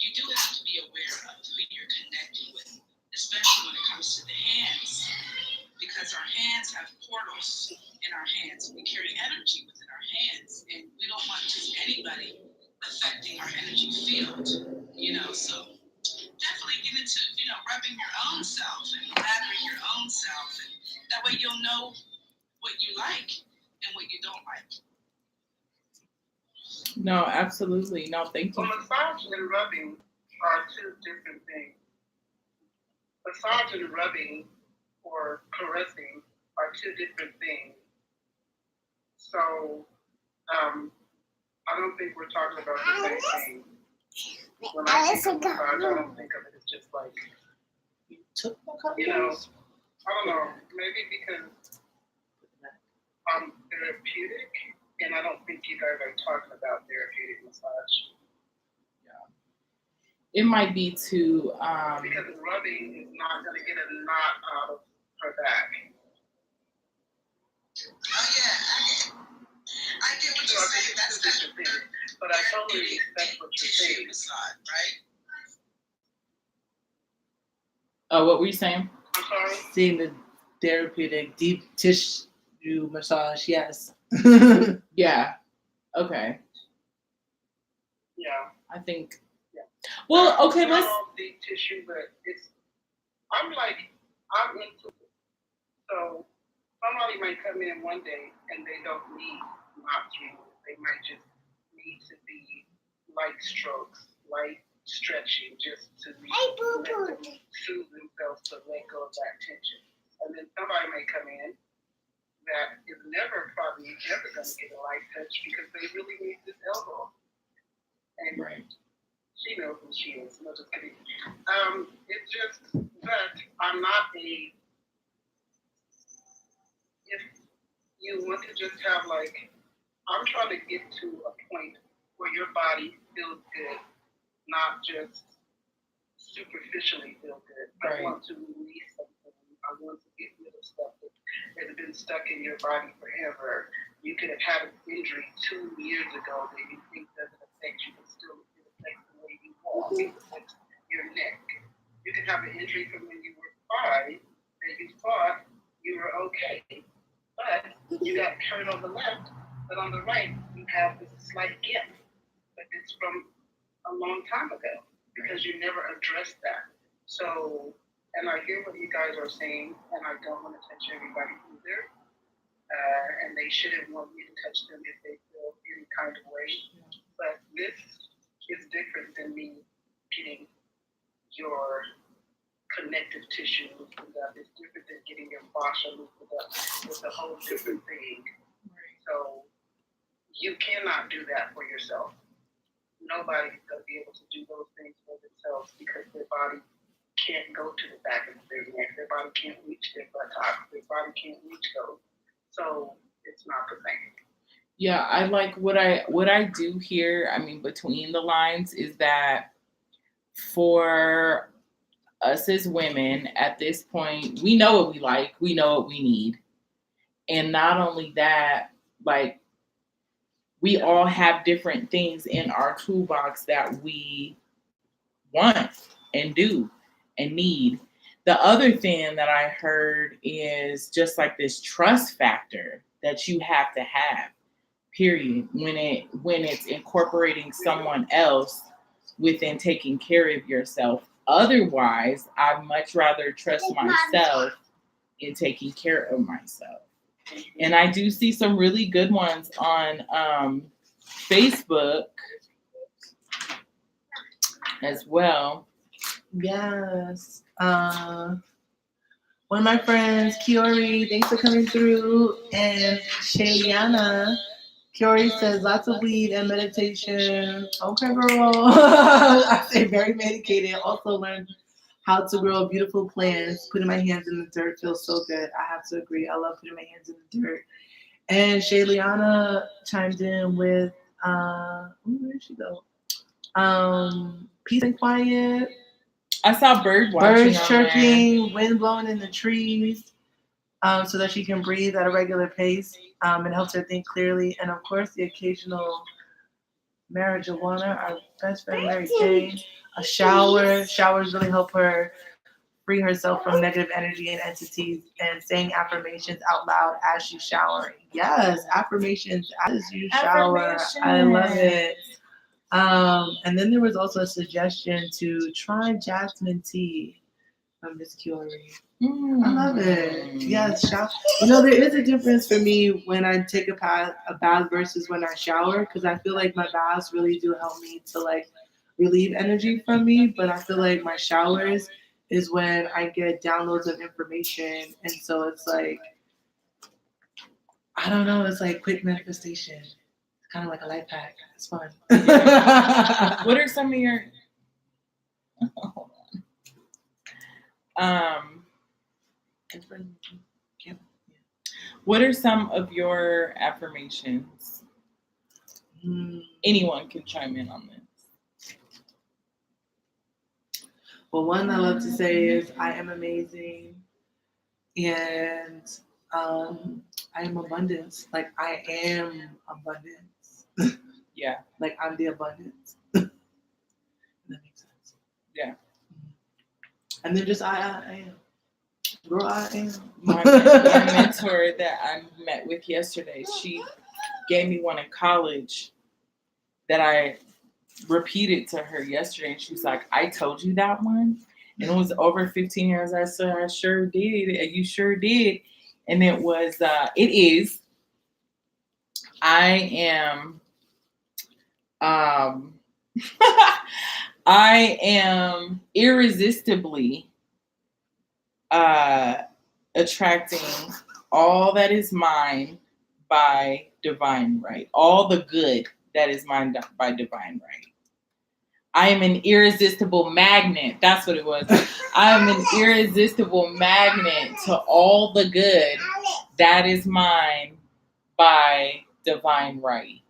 you do have to be aware of who you're connecting with, especially when it comes to the hands, because our hands have portals in our hands. We carry energy within our hands, and we don't want just anybody affecting our energy field. So definitely get into rubbing your own self and lathering your own self, and that way you'll know what you like and what you don't like. No, absolutely. No, thank you. Well, massage and rubbing are two different things. Massage and rubbing or caressing are two different things. So, I don't think we're talking about the same thing. When I think of massage, I don't think of it as just like, I don't know, maybe because I'm therapeutic, and I don't think you guys are talking about therapeutic massage. It might be too. Because rubbing is not going to get a knot out of her back. Oh yeah, I get what you're saying. That's the thing. But I totally respect what you're saying. Massage, right? Oh, what were you saying? I'm sorry? Seeing the therapeutic deep tissue massage, yes. Yeah. Okay. Yeah. I think. Yeah. Well, okay, not let's. all deep tissue, but I'm into it. So somebody might come in one day and they don't need not you. They might just need to be light strokes, light stretching, just to let them soothe themselves to let go of that tension. And then somebody may come in that is probably ever going to get a light touch because they really need this elbow. And Right. she knows who she is. No, just kidding. It's just that I'm not a. If you want to just have like, I'm trying to get to a point where your body feels good, not just superficially feel good. Right. I want to release something. I want to get rid of stuff that has been stuck in your body forever. You could have had an injury 2 years ago that you think doesn't affect you, but still it affects the way you walk. It affects your neck. You could have an injury from when you were 5 that you thought you were okay, but you got hurt on the left, but on the right you have this slight gap. But it's from a long time ago because you never addressed that. So, and I hear what you guys are saying, and I don't want to touch everybody either. And they shouldn't want me to touch them if they feel any kind of way. But this is different than me getting your connective tissue loosened up. It's different than getting your fascia loosened up. It's a whole different thing. So you cannot do that for yourself. Nobody's going to be able to do those things for themselves because their body can't go to the back of their neck. Their body can't reach their buttocks. Their body can't reach those. So it's not the same. Yeah, I like what I do here. I mean, between the lines is that for us as women at this point, we know what we like, we know what we need. And not only that, like we all have different things in our toolbox that we want and do and need. The other thing that I heard is just like this trust factor that you have to have, period, when it's incorporating someone else within taking care of yourself. Otherwise, I'd much rather trust myself in taking care of myself. And I do see some really good ones on Facebook as well. Yes. One of my friends, Kiori, thanks for coming through, and Shayliana. Kiori says lots of weed and meditation. Okay, girl. I say very medicated. Also learned how to grow beautiful plants. Putting my hands in the dirt feels so good. I have to agree. I love putting my hands in the dirt. And Shayliana chimed in with, where did she go? Peace and quiet. I saw birds chirping, wind blowing in the trees, so that she can breathe at a regular pace. It helps her think clearly. And of course, the occasional marijuana, our best friend Mary Jane. A shower. Showers really help her free herself from negative energy and entities, and saying affirmations out loud as she showers. Yes, affirmations as you shower. I love it. And then there was also a suggestion to try jasmine tea from Miss Kiori. I love it. Yes, shower. You know, there is a difference for me when I take a bath versus when I shower, because I feel like my baths really do help me to like relieve energy from me. But I feel like my showers is when I get downloads of information, and so it's like, I don't know, it's like quick manifestation. It's kind of like a life hack. It's fun. What are some of your hold on. What are some of your affirmations? Anyone can chime in on this. Well, one I love to say is I am amazing, and I am abundance. Like I am abundance. Yeah. Like I'm the abundance. That makes sense. Yeah. And then just I am. Girl, I am. My mentor that I met with yesterday, she gave me one in college that I repeated to her yesterday, and she was like, I told you that one. And it was over 15 years. I said, I sure did. And you sure did. And it was, it is, I am, I am irresistibly attracting all that is mine by divine right. All the good that is mine by divine right. I am an irresistible magnet. That's what it was. I am an irresistible magnet to all the good that is mine by divine right.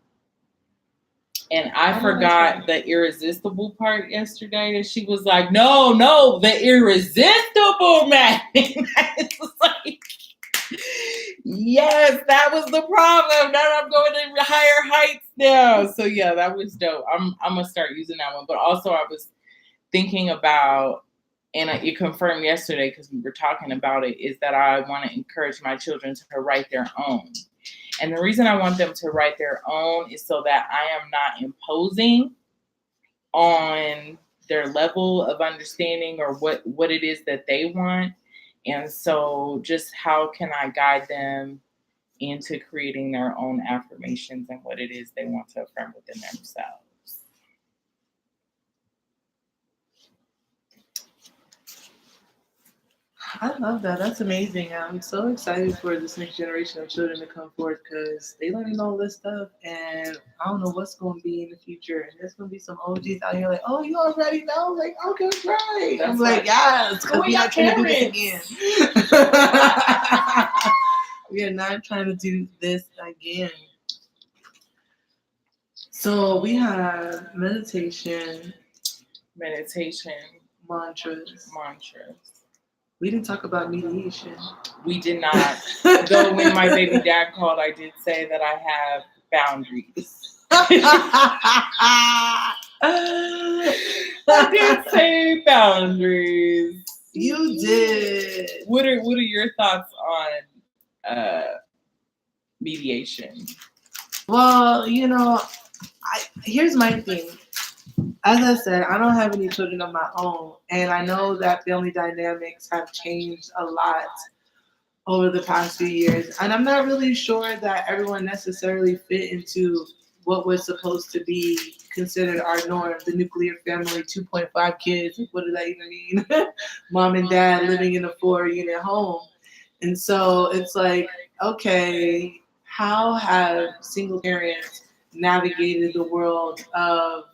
And I forgot the irresistible part yesterday. And she was like, no, the irresistible magnet. It's like, yes, that was the problem. Now I'm going to higher heights now. So yeah, that was dope. I'm gonna start using that one. But also I was thinking about, and it confirmed yesterday because we were talking about it, is that I want to encourage my children to write their own. And the reason I want them to write their own is so that I am not imposing on their level of understanding or what it is that they want. And so just how can I guide them into creating their own affirmations and what it is they want to affirm within themselves. I love that. That's amazing. I'm so excited for this next generation of children to come forth because they learning all this stuff, and I don't know what's going to be in the future. And there's going to be some OGs out here like, "Oh, you already know?" Like, okay, right. I'm like, yes, because we're not trying to do this again. We are not trying to do this again. So we have meditation, mantras. We didn't talk about mediation. We did not. Though when my baby dad called, I did say that I have boundaries. I did say boundaries. You did. What are your thoughts on mediation? Well, here's my thing. As I said, I don't have any children of my own, and I know that family dynamics have changed a lot over the past few years, and I'm not really sure that everyone necessarily fit into what was supposed to be considered our norm, the nuclear family, 2.5 kids. What does that even mean? Mom and dad living in a 4-unit home. And so it's like, okay, how have single parents navigated the world of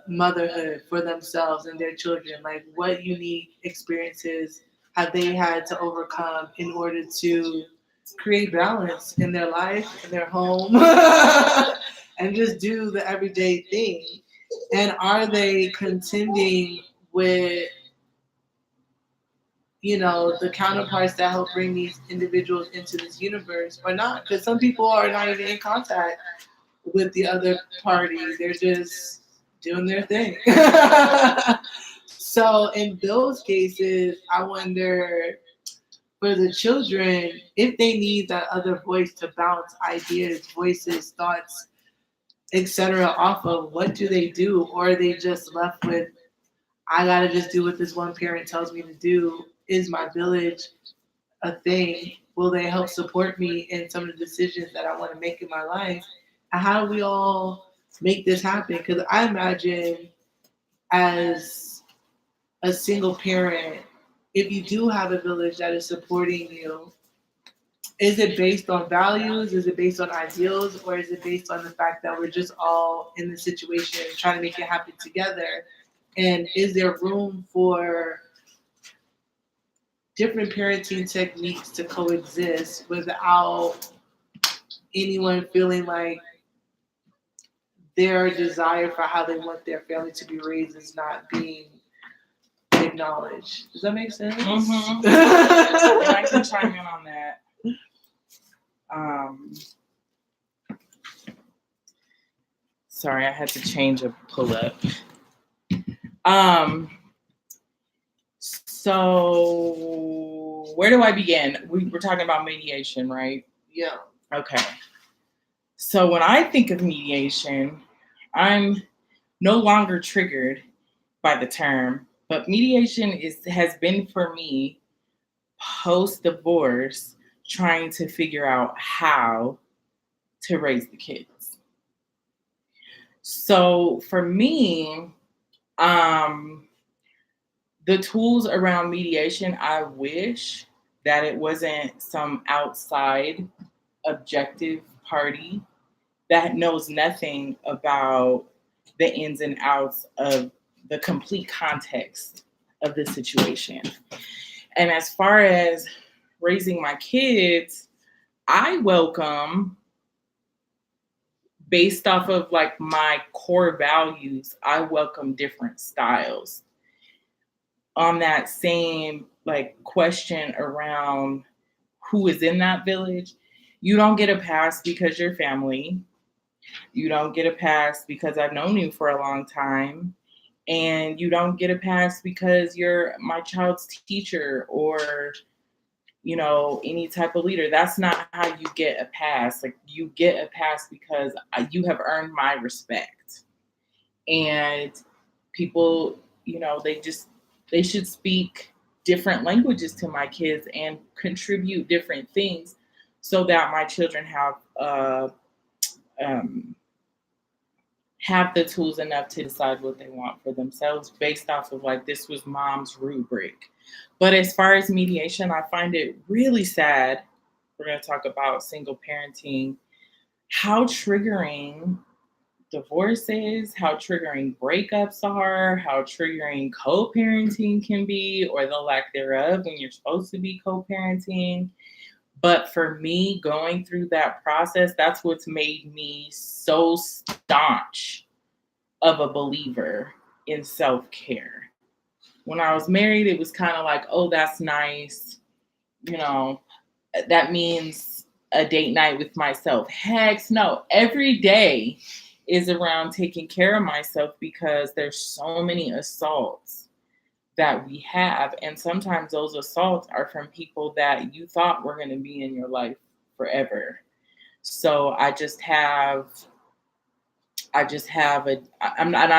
motherhood for themselves and their children? Like, what unique experiences have they had to overcome in order to create balance in their life, in their home, and just do the everyday thing? And are they contending with, the counterparts that help bring these individuals into this universe or not? Because some people are not even in contact with the other party. They're just doing their thing. So in those cases, I wonder, for the children, if they need that other voice to bounce ideas, voices, thoughts, etc. off of, what do they do? Or are they just left with, I gotta just do what this one parent tells me to do? Is my village a thing? Will they help support me in some of the decisions that I want to make in my life? And how do we all make this happen? Because I imagine, as a single parent, if you do have a village that is supporting you, is it based on values? Is it based on ideals? Or is it based on the fact that we're just all in the situation trying to make it happen together? And is there room for different parenting techniques to coexist without anyone feeling like their desire for how they want their family to be raised is not being acknowledged? Does that make sense? Mm-hmm. And I can chime in on that. Sorry, I had to change a pull-up. So where do I begin? We were talking about mediation, right? Yeah. Okay. So when I think of mediation, I'm no longer triggered by the term, but mediation has been for me post divorce trying to figure out how to raise the kids. So for me, um, the tools around mediation, I wish that it wasn't some outside objective party that knows nothing about the ins and outs of the complete context of the situation. And as far as raising my kids, I welcome, based off of like my core values, I welcome different styles. On that same like question around who is in that village, you don't get a pass because you're family. You don't get a pass because I've known you for a long time. And you don't get a pass because you're my child's teacher or, any type of leader. That's not how you get a pass. Like, you get a pass because you have earned my respect. And people, they should speak different languages to my kids and contribute different things so that my children um, have the tools enough to decide what they want for themselves based off of like this was mom's rubric. But as far as mediation, I find it really sad. We're going to talk about single parenting, how triggering divorce is, how triggering breakups are, how triggering co-parenting can be, or the lack thereof when you're supposed to be co-parenting. But for me, going through that process, that's what's made me so staunch of a believer in self-care. When I was married, it was kind of like, oh, that's nice. That means a date night with myself. Heck no. Every day is around taking care of myself because there's so many assaults that we have. And sometimes those assaults are from people that you thought were going to be in your life forever. So I'm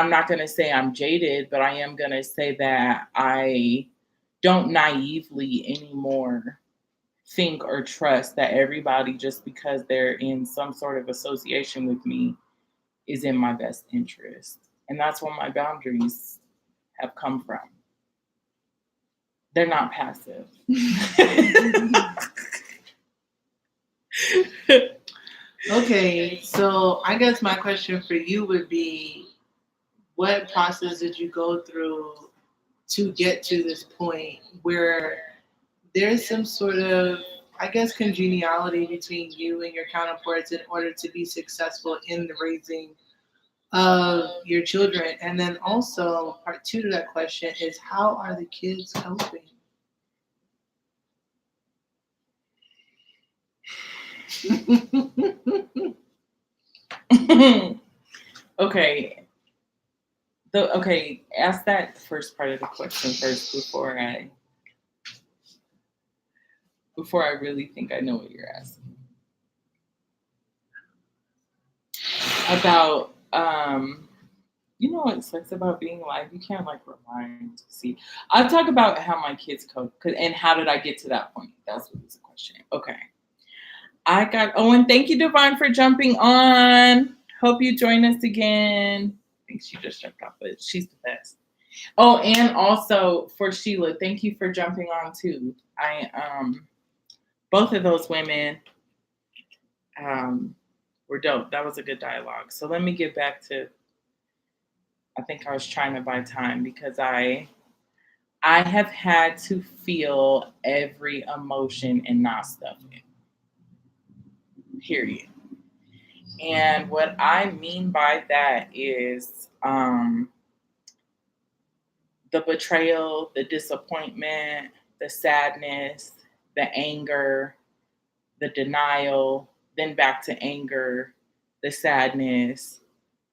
not going to say I'm jaded, but I am going to say that I don't naively anymore think or trust that everybody, just because they're in some sort of association with me, is in my best interest. And that's where my boundaries have come from. They're not passive. Okay, so I guess my question for you would be, what process did you go through to get to this point where there's some sort of, I guess, congeniality between you and your counterparts in order to be successful in the raising of your children? And then also, part two to that question is, how are the kids coping? Okay. Ask that first part of the question first before I really think I know what you're asking. About what sucks about being live, you can't like rewind to see. I'll talk about how my kids cope and how did I get to that point. That's what was the question. Okay. And thank you, Divine, for jumping on. Hope you join us again. I think she just jumped off, but she's the best. Oh, and also for Sheila, thank you for jumping on too. Both of those women were dope. That was a good dialogue. So let me get back to, I think I was trying to buy time because I have had to feel every emotion and not stuff it. Period. And what I mean by that is the betrayal, the disappointment, the sadness, the anger, the denial, then back to anger, the sadness.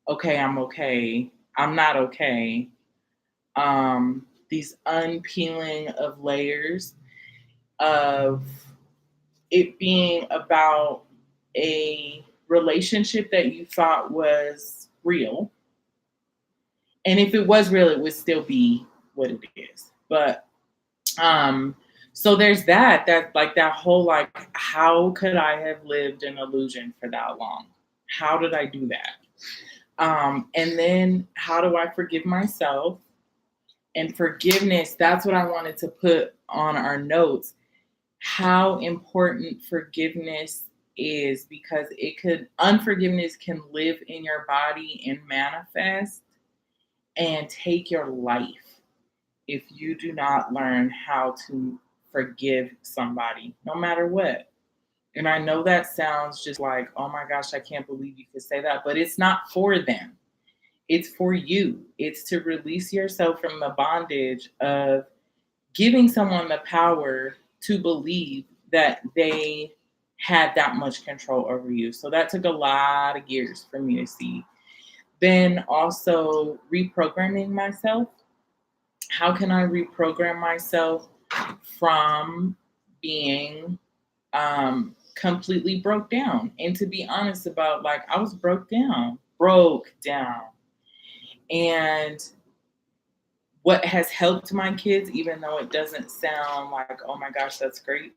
Okay, I'm okay. I'm not okay. These unpeeling of layers of it being about a relationship that you thought was real. And if it was real, it would still be what it is. But So there's that like that whole like, how could I have lived an illusion for that long? How did I do that? And then how do I forgive myself? And forgiveness, that's what I wanted to put on our notes. How important forgiveness is, because unforgiveness can live in your body and manifest and take your life if you do not learn how to forgive somebody, no matter what. And I know that sounds just like, oh my gosh, I can't believe you could say that, but it's not for them. It's for you. It's to release yourself from the bondage of giving someone the power to believe that they had that much control over you. So that took a lot of years for me to see. Then also reprogramming myself. How can I reprogram myself from being completely broke down? And to be honest about, like, I was broke down. And what has helped my kids, even though it doesn't sound like, oh my gosh, that's great,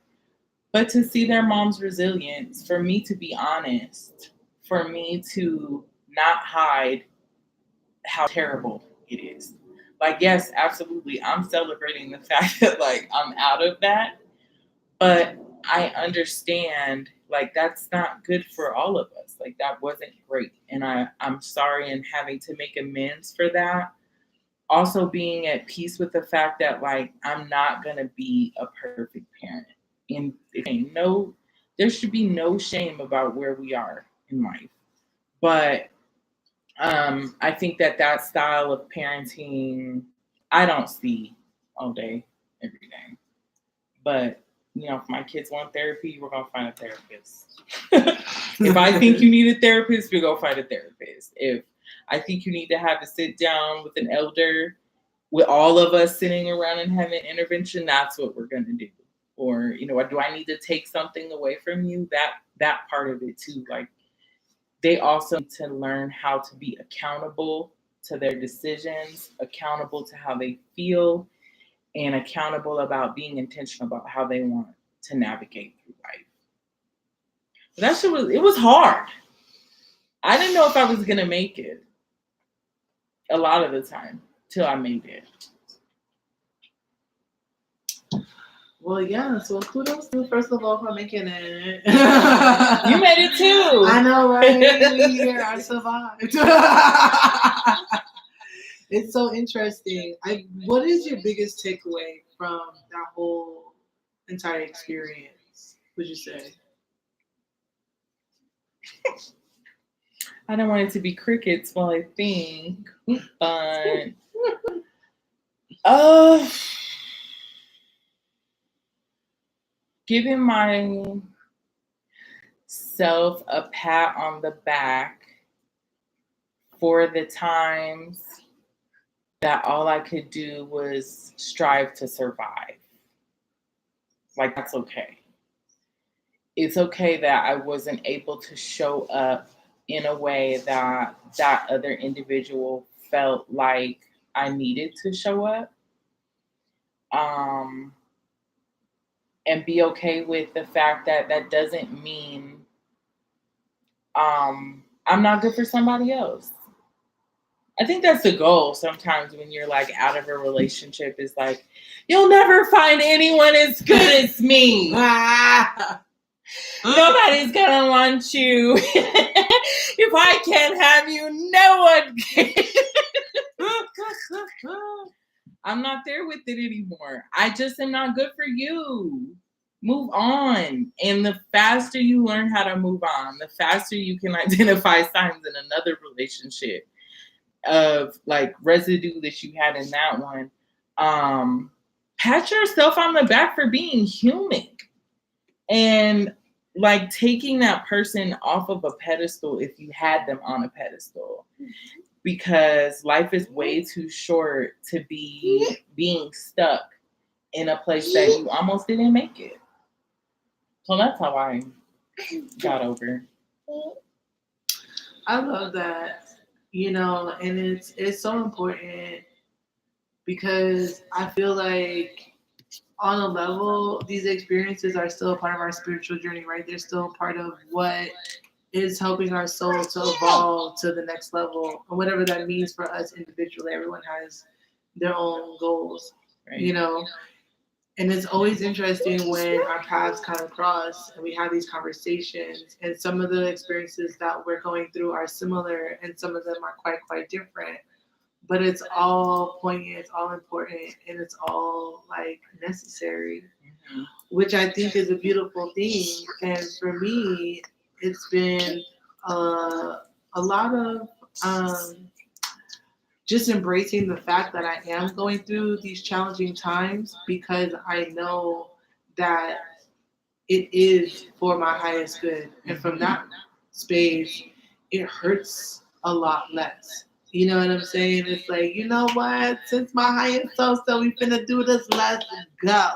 but to see their mom's resilience, for me to be honest, for me to not hide how terrible it is. Like, yes, absolutely, I'm celebrating the fact that, like, I'm out of that, but I understand, like, that's not good for all of us. Like, that wasn't great. And I'm sorry and having to make amends for that. Also being at peace with the fact that, like, I'm not going to be a perfect parent. And there should be no shame about where we are in life. But I think that style of parenting, I don't see all day, every day. But, if my kids want therapy, we're going to find a therapist. If I think you need a therapist, we're going to find a therapist. If I think you need to have a sit down with an elder, with all of us sitting around and having intervention, that's what we're going to do. Or, do I need to take something away from you? That part of it too. Like, they also need to learn how to be accountable to their decisions, accountable to how they feel, and accountable about being intentional about how they want to navigate through life. But that shit was hard. I didn't know if I was gonna make it a lot of the time till I made it. Well, yeah, so kudos to you, first of all, for making it. You made it too. I know, right? We here, I survived. It's so interesting. What is your biggest takeaway from that whole entire experience, would you say? I don't want it to be crickets while I think, but giving myself a pat on the back for the times that all I could do was strive to survive. Like, that's okay. It's okay that I wasn't able to show up in a way that other individual felt like I needed to show up. And be okay with the fact that doesn't mean I'm not good for somebody else. I think that's the goal sometimes when you're, like, out of a relationship, is like, you'll never find anyone as good as me. Nobody's gonna want you. If I can't have you, no one can. I'm not there with it anymore. I just am not good for you. Move on. And the faster you learn how to move on, the faster you can identify signs in another relationship of, like, residue that you had in that one. Pat yourself on the back for being human. And, like, taking that person off of a pedestal if you had them on a pedestal. Because life is way too short to be being stuck in a place that you almost didn't make it. So that's how I got over. I love that, and it's so important, because I feel like on a level, these experiences are still a part of our spiritual journey, right? They're still a part of what is helping our soul to evolve to the next level, and whatever that means for us individually. Everyone has their own goals, Right. you know. And it's always interesting when our paths kind of cross and we have these conversations, and some of the experiences that we're going through are similar, and some of them are quite different. But it's all poignant, it's all important, and it's all like necessary, Mhm. which I think is a beautiful thing. And for me, it's been a lot of just embracing the fact that I am going through these challenging times, because I know that it is for my highest good. And from that space, it hurts a lot less. You know what I'm saying? It's like, you know what? Since my highest self said we finna do this, let's go.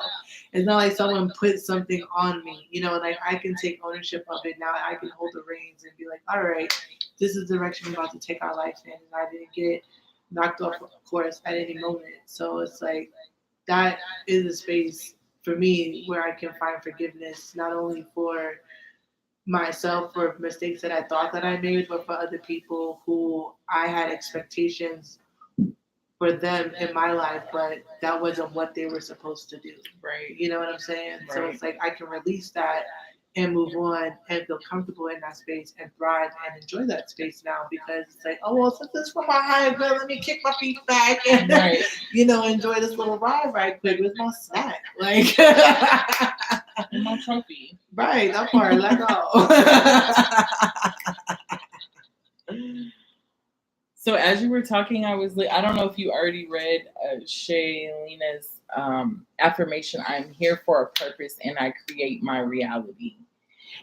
It's not like someone put something on me, you know, like I can take ownership of it now. I can hold the reins and be like, all right, this is the direction we're about to take our life in. And I didn't get knocked off course at any moment. So it's like that is a space for me where I can find forgiveness, not only for myself for mistakes that I thought that I made, but for other people who I had expectations for them in my life, but that wasn't what they were supposed to do. Right. You know what I'm saying? So Right. it's like I can release that and move on and feel comfortable in that space and thrive and enjoy that space now, because it's like, oh well, since this is for my higher good, let me kick my feet back and Right. you know, enjoy this little ride right quick with my snack. Like And my trophy. right, that part, let go. So as you were talking, I don't know if you already read Shaylena's affirmation, I'm here for a purpose and I create my reality.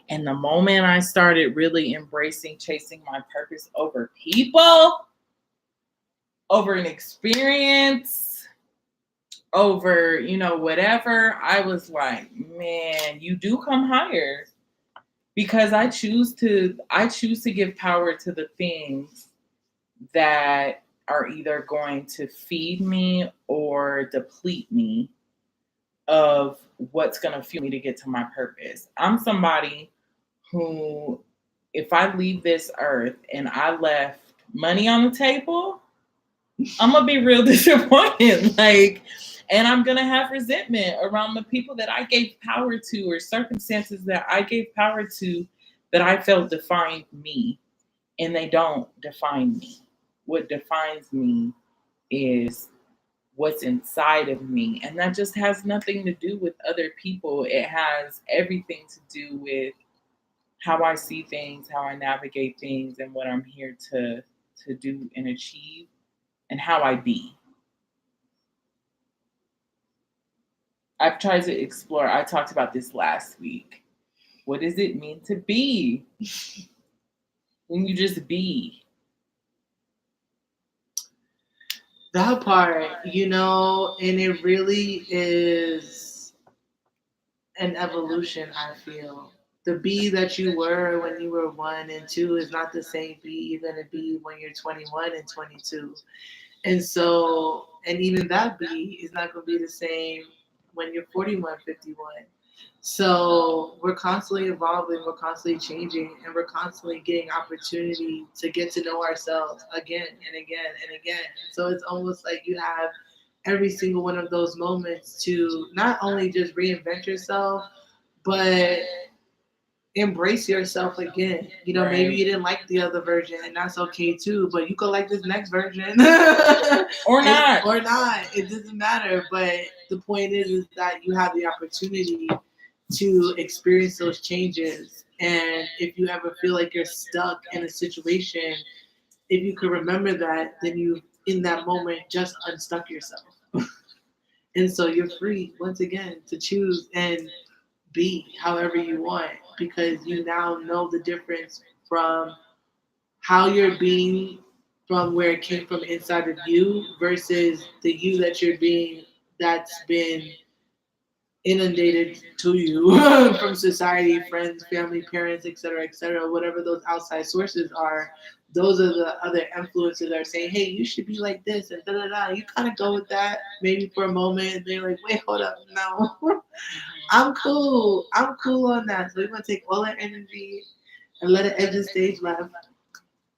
And the moment I started really embracing chasing my purpose over people, over an experience, over, whatever, I was like, man, you do come higher, because I choose to give power to the things that are either going to feed me or deplete me of what's going to fuel me to get to my purpose. I'm somebody who, if I leave this earth and I left money on the table, I'm going to be real disappointed. And I'm going to have resentment around the people that I gave power to, or circumstances that I gave power to that I felt defined me, and they don't define me. What defines me is what's inside of me. And that just has nothing to do with other people. It has everything to do with how I see things, how I navigate things, and what I'm here to do and achieve, and how I be. I've tried to explore, I talked about this last week. What does it mean to be? When you just be. That part, you know, and it really is an evolution, I feel. The bee that you were when you were 1 and 2 is not the same bee you're going to be when you're 21 and 22. And so, and even that bee is not going to be the same when you're 41, 51. So we're constantly evolving, we're constantly changing, and we're constantly getting opportunity to get to know ourselves again and again and again. So it's almost like you have every single one of those moments to not only just reinvent yourself, but embrace yourself again. You know, maybe Right. you didn't like the other version, and that's okay too. But you could like this next version, Or not. or not. It doesn't matter. But the point is that you have the opportunity to experience those changes. And if you ever feel like you're stuck in a situation, if you could remember that, then you, in that moment, just unstuck yourself. And so you're free once again to choose and be however you want, because you now know the difference from how you're being from where it came from inside of you versus the you that you're being that's been inundated to you from society, friends, family, parents, etc., etc., whatever those outside sources are those are the other influencers that are saying, hey, you should be like this and da da da. You kind of go with that maybe for a moment, and they're like, wait, hold up, no, I'm cool. I'm cool on that. So we're gonna take all that energy and let it exit stage left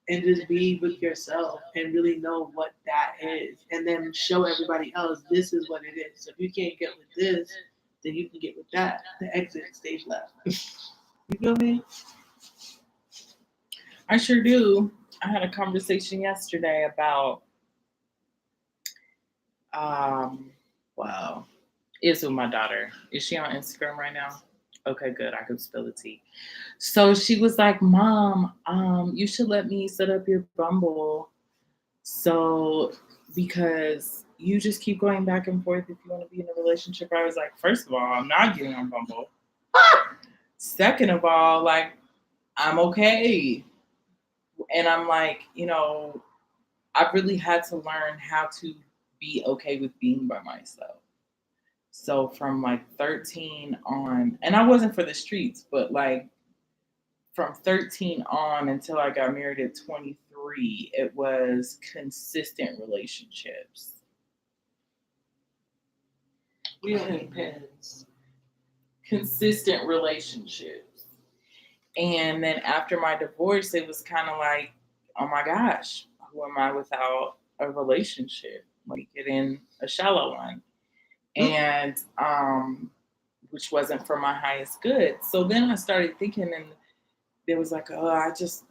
and just be with yourself and really know what that is, and then show everybody else this is what it is. So if you can't get with this, then you can get with that. The exit stage left. You feel me? I sure do. I had a conversation yesterday about wow. It's with my daughter. Is she on Instagram right now? Okay, good. I could spill the tea. So she was like, Mom, you should let me set up your Bumble. So because you just keep going back and forth if you want to be in a relationship. I was like, first of all, I'm not getting on Bumble. Second of all, like, I'm okay. And I'm like, I've really had to learn how to be okay with being by myself. So from like 13 on, and I wasn't for the streets, but like from 13 on until I got married at 23, it was consistent relationships. We don't have pens. Consistent relationships. And then after my divorce, it was kind of like, oh my gosh, who am I without a relationship? Let me get in a shallow one. And which wasn't for my highest good. So then I started thinking, and there was like, oh, I just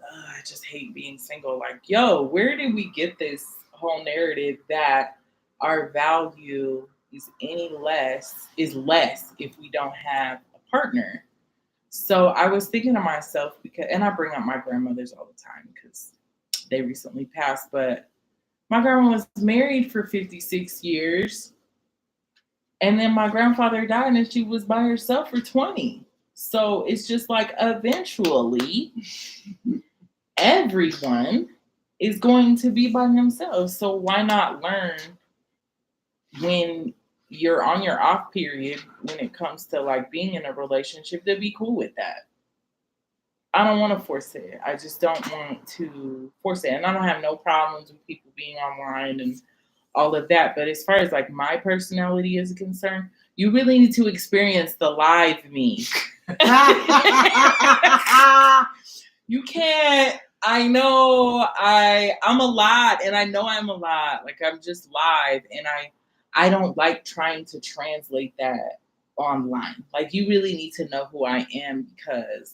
hate being single. Like, yo, where did we get this whole narrative that our value is less if we don't have a partner? So I was thinking to myself, and I bring up my grandmothers all the time because they recently passed, but my grandma was married for 56 years. And then my grandfather died and she was by herself for 20. So it's just like eventually everyone is going to be by themselves. So why not learn when you're on your off period when it comes to like being in a relationship to be cool with that? I don't want to force it. I just don't want to force it. And I don't have no problems with people being online and all of that. But as far as like my personality is concerned, you really need to experience the live me. You can't. I know I'm a lot, and I know I'm a lot. Like I'm just live, and I don't like trying to translate that online. Like you really need to know who I am because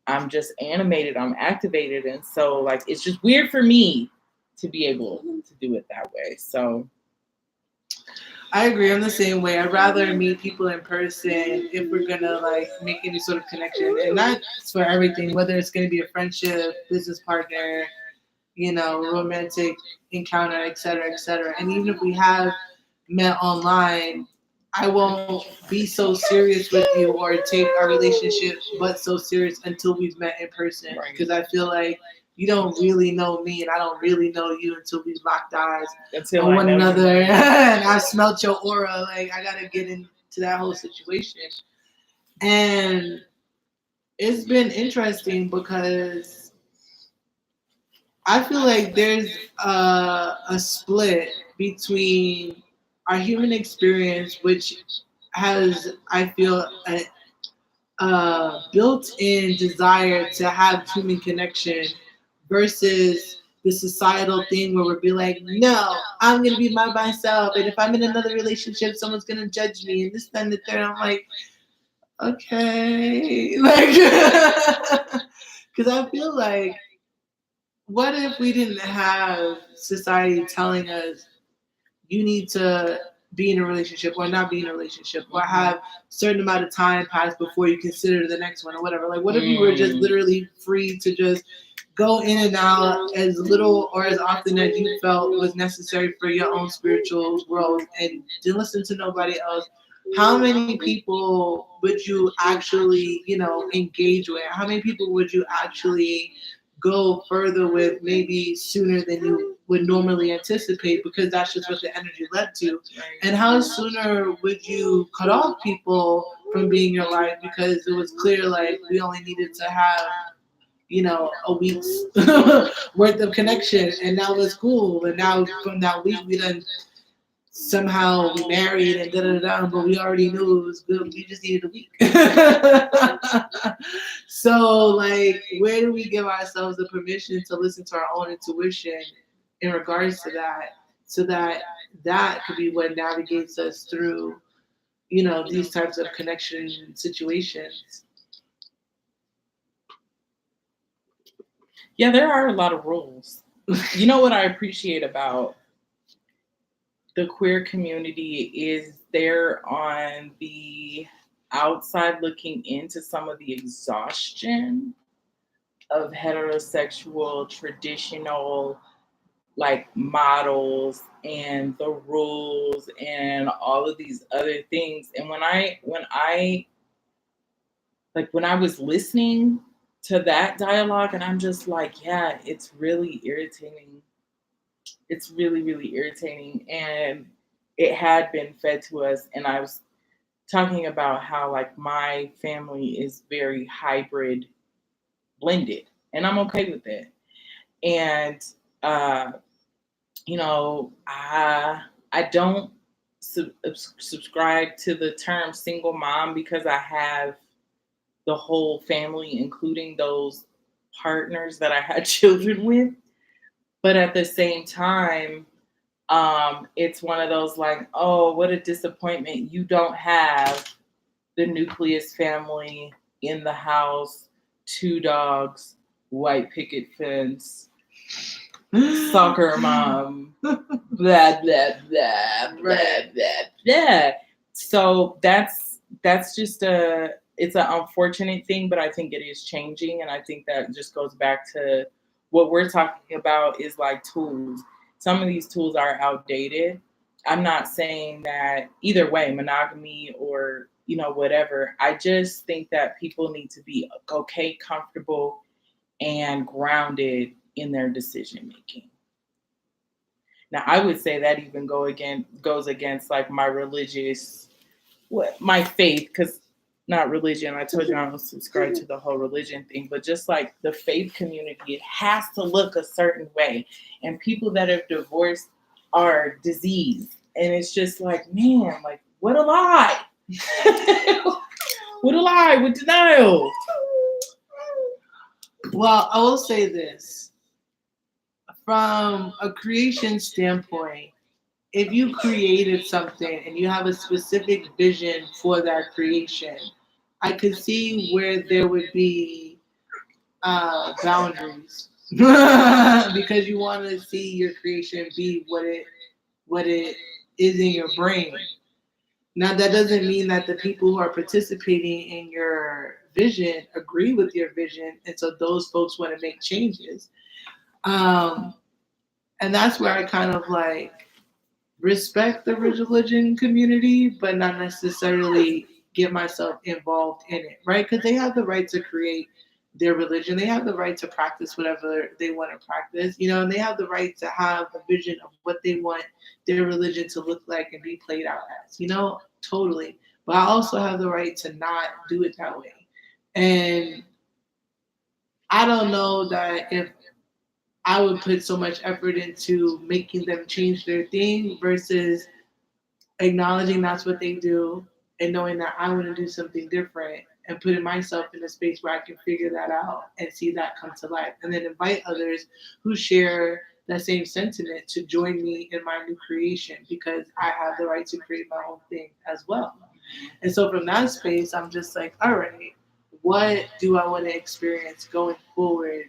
I'm just animated, I'm activated, and so like it's just weird for me to be able to do it that way. So I agree. I'm the same way. I'd rather meet people in person if we're gonna like make any sort of connection, and that's for everything. Whether it's gonna be a friendship, business partner, romantic encounter, etc., etc. And even if we have met online, I won't be so serious with you or take our relationship but so serious until we've met in person. Because I feel like you don't really know me and I don't really know you until we've locked eyes on one another and I've smelt your aura. Like I gotta get into that whole situation. And it's been interesting because I feel like there's a split between our human experience, which has, I feel, a built-in desire to have human connection versus the societal thing where we'll be like, no, I'm going to be by myself. And if I'm in another relationship, someone's going to judge me and this, that, and the third. I'm like, okay. Like, because I feel like, what if we didn't have society telling us you need to be in a relationship or not be in a relationship or have a certain amount of time pass before you consider the next one or whatever? Like, what if you were just literally free to just go in and out as little or as often as you felt was necessary for your own spiritual growth and didn't listen to nobody else? How many people would you actually, engage with? How many people would you actually go further with maybe sooner than you would normally anticipate because that's just what the energy led to? And how sooner would you cut off people from being in your life because it was clear like we only needed to have a week's worth of connection, and now it's cool. And now from that week, we done somehow we married and da da da. But we already knew it was good. We just needed a week. So, like, where do we give ourselves the permission to listen to our own intuition in regards to that, so that that could be what navigates us through, these types of connection situations. Yeah, there are a lot of rules. You know what I appreciate about the queer community is they're on the outside looking into some of the exhaustion of heterosexual traditional like models and the rules and all of these other things. And when I was listening to that dialogue, and I'm just like, yeah, it's really irritating. It's really, really irritating. And it had been fed to us. And I was talking about how like my family is very hybrid blended. And I'm okay with it. And uh, I don't subscribe to the term single mom because I have the whole family, including those partners that I had children with. But at the same time, it's one of those like, oh, what a disappointment. You don't have the nucleus family in the house, two dogs, white picket fence, soccer mom, blah, blah, blah, blah, blah, blah. So that's just it's an unfortunate thing, but I think it is changing. And I think that just goes back to what we're talking about is like tools. Some of these tools are outdated. I'm not saying that either way, monogamy or, whatever. I just think that people need to be okay, comfortable, and grounded in their decision making. Now, I would say that even goes against like my religious, my faith, because not religion. I told you I don't subscribe to the whole religion thing, but just like the faith community, it has to look a certain way, and people that are divorced are diseased, and it's just like, man, like what a lie, what a lie with denial. Well, I will say this from a creation standpoint. If you created something and you have a specific vision for that creation, I could see where there would be boundaries because you want to see your creation be what it is in your brain. Now that doesn't mean that the people who are participating in your vision agree with your vision, and so those folks want to make changes. Um, and that's where I kind of like respect the religion community, but not necessarily get myself involved in it, right? Because they have the right to create their religion. They have the right to practice whatever they want to practice, and they have the right to have a vision of what they want their religion to look like and be played out as, totally. But I also have the right to not do it that way. And I don't know that if I would put so much effort into making them change their thing versus acknowledging that's what they do and knowing that I want to do something different and putting myself in a space where I can figure that out and see that come to life. And then invite others who share that same sentiment to join me in my new creation because I have the right to create my own thing as well. And so from that space, I'm just like, all right, what do I want to experience going forward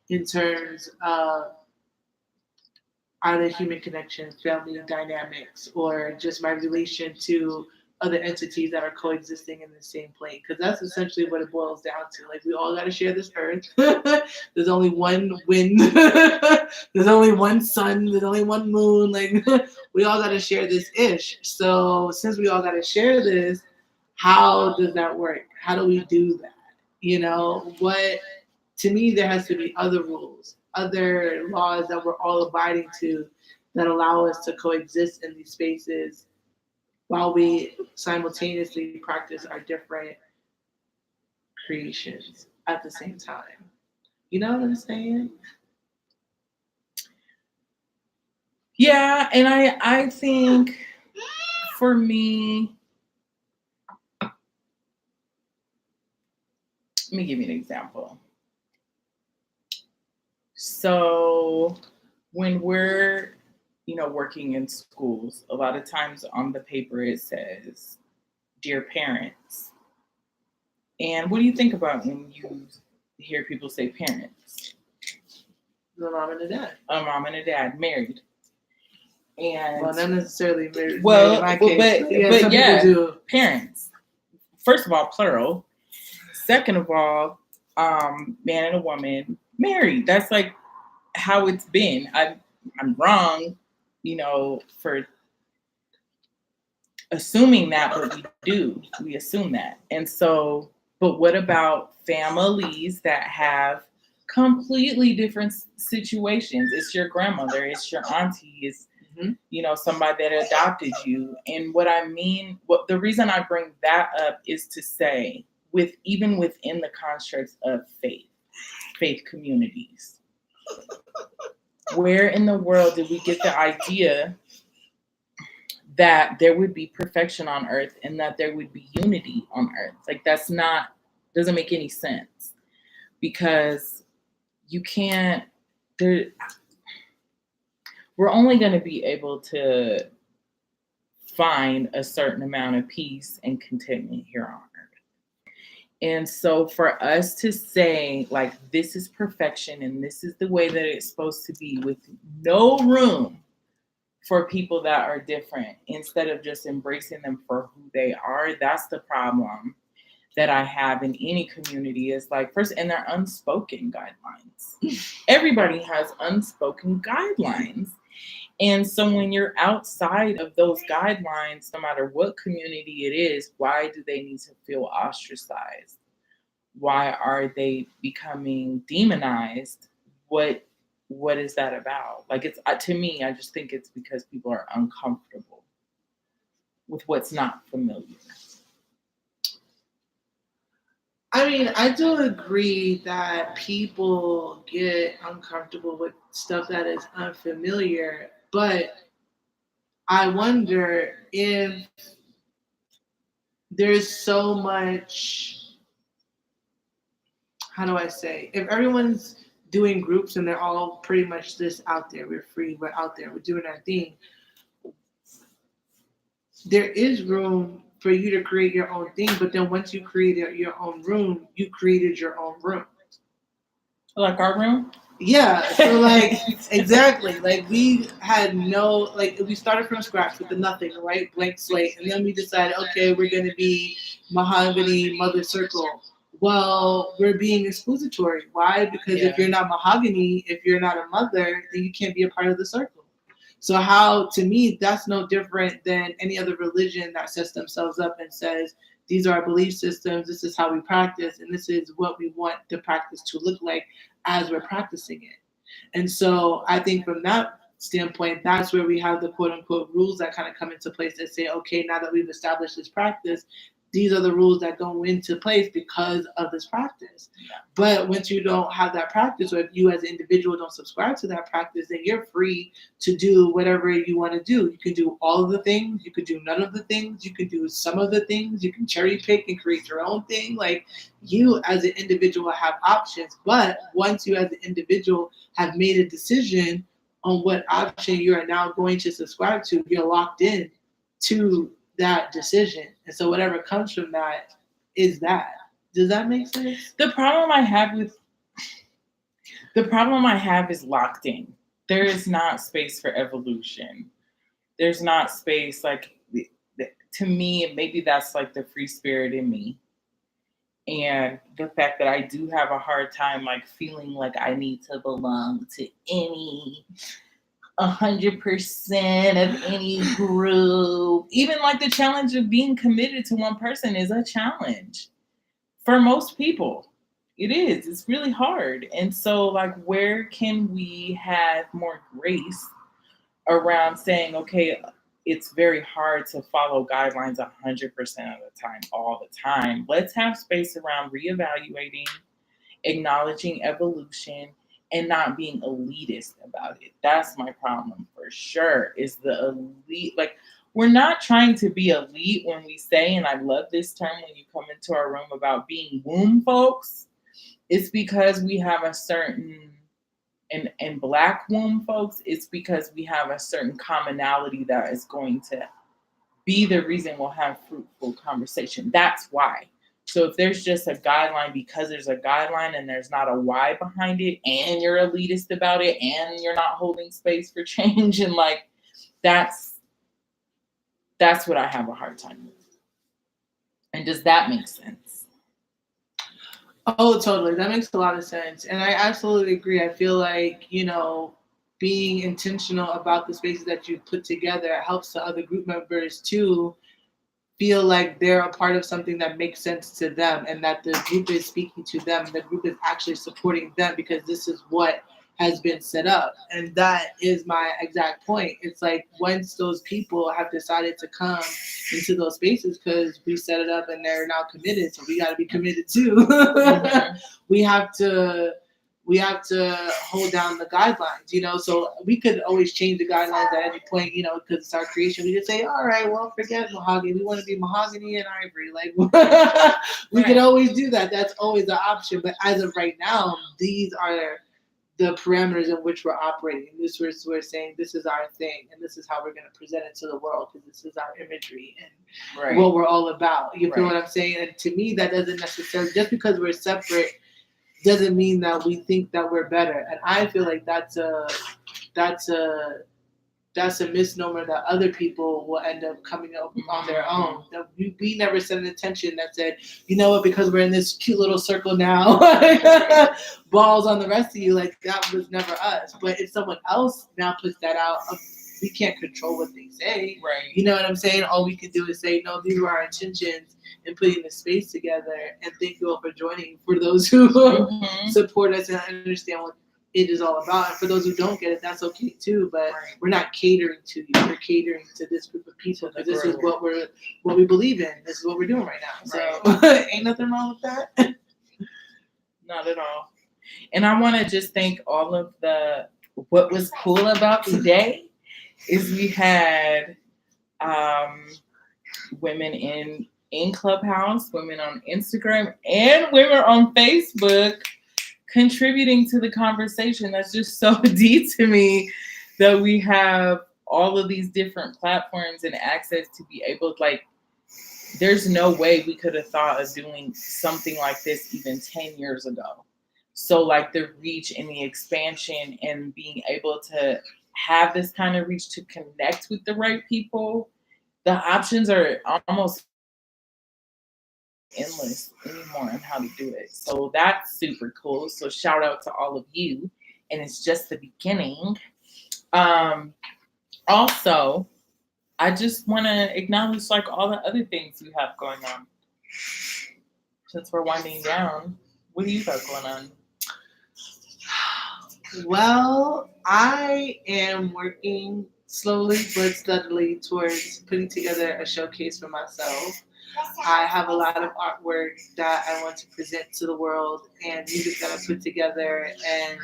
in terms of either human connection, family dynamics, or just my relation to other entities that are coexisting in the same plane. Because that's essentially what it boils down to. Like, we all got to share this earth. There's only one wind. There's only one sun. There's only one moon. Like, we all got to share this ish. So, since we all got to share this, how does that work? How do we do that? What to me, there has to be other rules, other laws that we're all abiding to that allow us to coexist in these spaces while we simultaneously practice our different creations at the same time. You know what I'm saying? Yeah, and I think for me, let me give you an example. So when we're, working in schools, a lot of times on the paper it says, "Dear parents." And what do you think about when you hear people say parents? The mom and the dad. A mom and a dad married. And Well, not necessarily married. well, in my but case. but Some yeah, people do. parents. First of all, plural. Second of all, man and a woman married. That's like how it's been. I'm wrong, for assuming that, but we do. We assume that. And so, but what about families that have completely different situations? It's your grandmother, it's your auntie, it's somebody that adopted you. And what the reason I bring that up is to say, even within the constructs of faith communities, where in the world did we get the idea that there would be perfection on earth and that there would be unity on earth? Like, doesn't make any sense, because you can't there we're only going to be able to find a certain amount of peace and contentment here on earth. And so for us to say, like, this is perfection and this is the way that it's supposed to be, with no room for people that are different, instead of just embracing them for who they are, that's the problem that I have in any community. Is like, first, and they're unspoken guidelines. Everybody has unspoken guidelines. And so when you're outside of those guidelines, no matter what community it is, why do they need to feel ostracized? Why are they becoming demonized? What is that about? Like, it's to me, I just think it's because people are uncomfortable with what's not familiar. I mean, I do agree that people get uncomfortable with stuff that is unfamiliar, but I wonder if there's so much, how do I say, if everyone's doing groups and they're all pretty much this out there, we're free, we're out there, we're doing our thing, there is room for you to create your own thing, but then once you created your own room, you created your own room. Like our room? Yeah, so like exactly, like we had we started from scratch with the nothing, right, blank slate, and then we decided, okay, we're gonna be Mahogany Mother Circle. Well, we're being exclusatory. Why? Because if you're not Mahogany, if you're not a mother, then you can't be a part of the circle. So how, to me, that's no different than any other religion that sets themselves up and says, these are our belief systems, this is how we practice, and this is what we want the practice to look like as we're practicing it. And so I think from that standpoint, that's where we have the quote unquote rules that kind of come into place that say, okay, now that we've established this practice, these are the rules that go into place because of this practice. But once you don't have that practice, or if you as an individual don't subscribe to that practice, then you're free to do whatever you want to do. You can do all of the things, you could do none of the things, you can do some of the things, you can cherry pick and create your own thing. Like, you as an individual have options, but once you as an individual have made a decision on what option you are now going to subscribe to, you're locked in to that decision. And so whatever comes from that is that. Does that make sense? The problem I have is locked in. There is not space for evolution. There's not space, like, to me, maybe that's like the free spirit in me. And the fact that I do have a hard time, like, feeling like I need to belong to any 100% of any group. Even like the challenge of being committed to one person is a challenge for most people. It is. It's really hard. And so, like, where can we have more grace around saying, okay, it's very hard to follow guidelines 100% of the time, all the time. Let's have space around reevaluating acknowledging evolution, and not being elitist about it. That's my problem for sure. Is the elite like we're not trying to be elite when we say, and I love this term when you come into our room about being womb folks. It's because we have a certain and black womb folks, it's because we have a certain commonality that is going to be the reason we'll have fruitful conversation. That's why. So if there's just a guideline because there's a guideline and there's not a why behind it, and you're elitist about it, and you're not holding space for change, and like that's what I have a hard time with. And does that make sense? Oh, totally. That makes a lot of sense. And I absolutely agree. I feel like, being intentional about the spaces that you put together helps the other group members too feel like they're a part of something that makes sense to them, and that the group is speaking to them, and the group is actually supporting them because this is what has been set up. And that is my exact point. It's like once those people have decided to come into those spaces because we set it up and they're now committed, so we got to be committed too. Mm-hmm. we have to hold down the guidelines, so we could always change the guidelines at any point, because it's our creation. We just say, all right, well, forget mahogany. We want to be mahogany and ivory. Like we could always do that. That's always the option. But as of right now, these are the parameters in which we're operating. We're saying this is our thing, and this is how we're going to present it to the world because this is our imagery and what we're all about. You feel what I'm saying? And to me, that doesn't necessarily, just because we're separate doesn't mean that we think that we're better. And I feel like that's a misnomer that other people will end up coming up on their own. That we never set an intention that said, you know what, because we're in this cute little circle now, balls on the rest of you. Like that was never us. But if someone else now puts that out, we can't control what they say. Right. You know what I'm saying? All we can do is say, no, these were our intentions in putting the space together. And thank you all for joining. For those who support us and understand what it is all about. And for those who don't get it, that's okay too. But we're not catering to you. We're catering to this group of people because this is what we believe in. This is what we're doing right now. So ain't nothing wrong with that. Not at all. And I want to just thank all of what was cool about today is we had women in Clubhouse, women on Instagram, and women on Facebook contributing to the conversation. That's just so deep to me that we have all of these different platforms and access to be able to, like, there's no way we could have thought of doing something like this even 10 years ago. So like the reach and the expansion and being able to have this kind of reach to connect with the right people, the options are almost endless anymore on how to do it. So that's super cool. So shout out to all of you. And it's just the beginning. Also, I just want to acknowledge like all the other things you have going on. Since we're winding down, what do you got going on? Well, I am working slowly but steadily towards putting together a showcase for myself. I have a lot of artwork that I want to present to the world and music that I put together and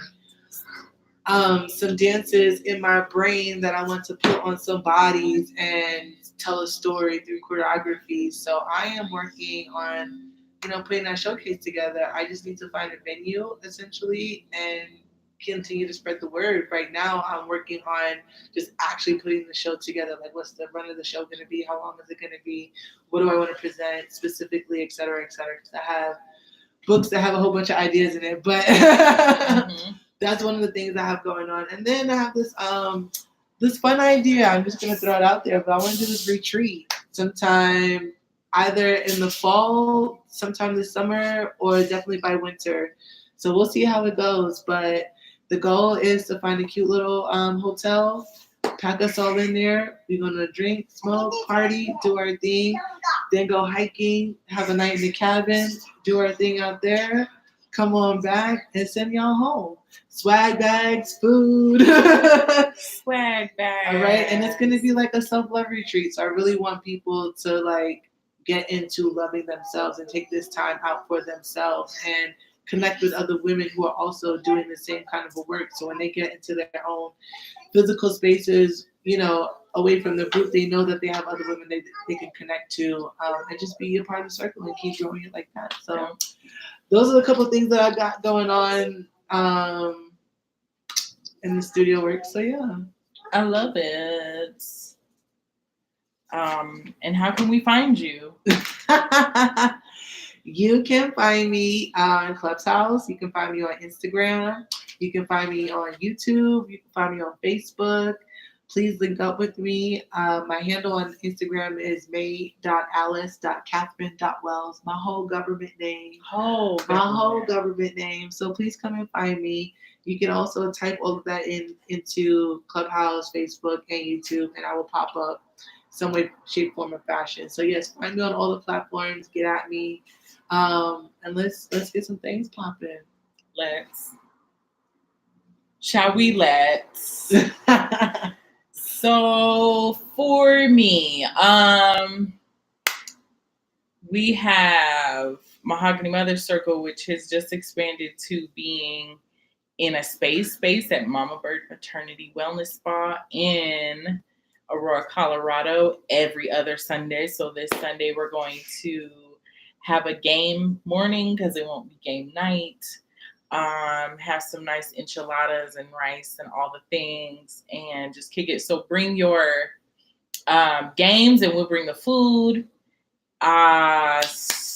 some dances in my brain that I want to put on some bodies and tell a story through choreography. So I am working on, putting that showcase together. I just need to find a venue essentially and continue to spread the word. Right now, I'm working on just actually putting the show together. Like, what's the run of the show going to be? How long is it going to be? What do I want to present specifically, et cetera, et cetera? Because I have books that have a whole bunch of ideas in it, but that's one of the things I have going on. And then I have this fun idea. I'm just going to throw it out there, but I want to do this retreat sometime either in the fall, sometime this summer, or definitely by winter. So we'll see how it goes, but the goal is to find a cute little hotel, pack us all in there. We're going to drink, smoke, party, do our thing, then go hiking, have a night in the cabin, do our thing out there, come on back, and send y'all home. Swag bags, food. Swag bags. All right, and it's going to be like a self-love retreat. So I really want people to, like, get into loving themselves and take this time out for themselves and connect with other women who are also doing the same kind of a work. So when they get into their own physical spaces, away from the group, they know that they have other women they can connect to, and just be a part of the circle and keep growing it like that. So those are a couple of things that I got going on in the studio work. So yeah. I love it. And how can we find you? You can find me on Clubhouse. You can find me on Instagram. You can find me on YouTube. You can find me on Facebook. Please link up with me. My handle on Instagram is may.alice.catherine.wells. My whole government name. My whole government name. So please come and find me. You can also type all of that into Clubhouse, Facebook, and YouTube, and I will pop up some way, shape, form, or fashion. So yes, find me on all the platforms. Get at me, and let's get some things popping. Shall we? Let's. So for me, we have Mahogany Mother Circle, which has just expanded to being in a space at Mama Bird Maternity Wellness Spa in Aurora, Colorado, every other Sunday. So this Sunday we're going to have a game morning because it won't be game night. Have some nice enchiladas and rice and all the things and just kick it. So bring your games and we'll bring the food. I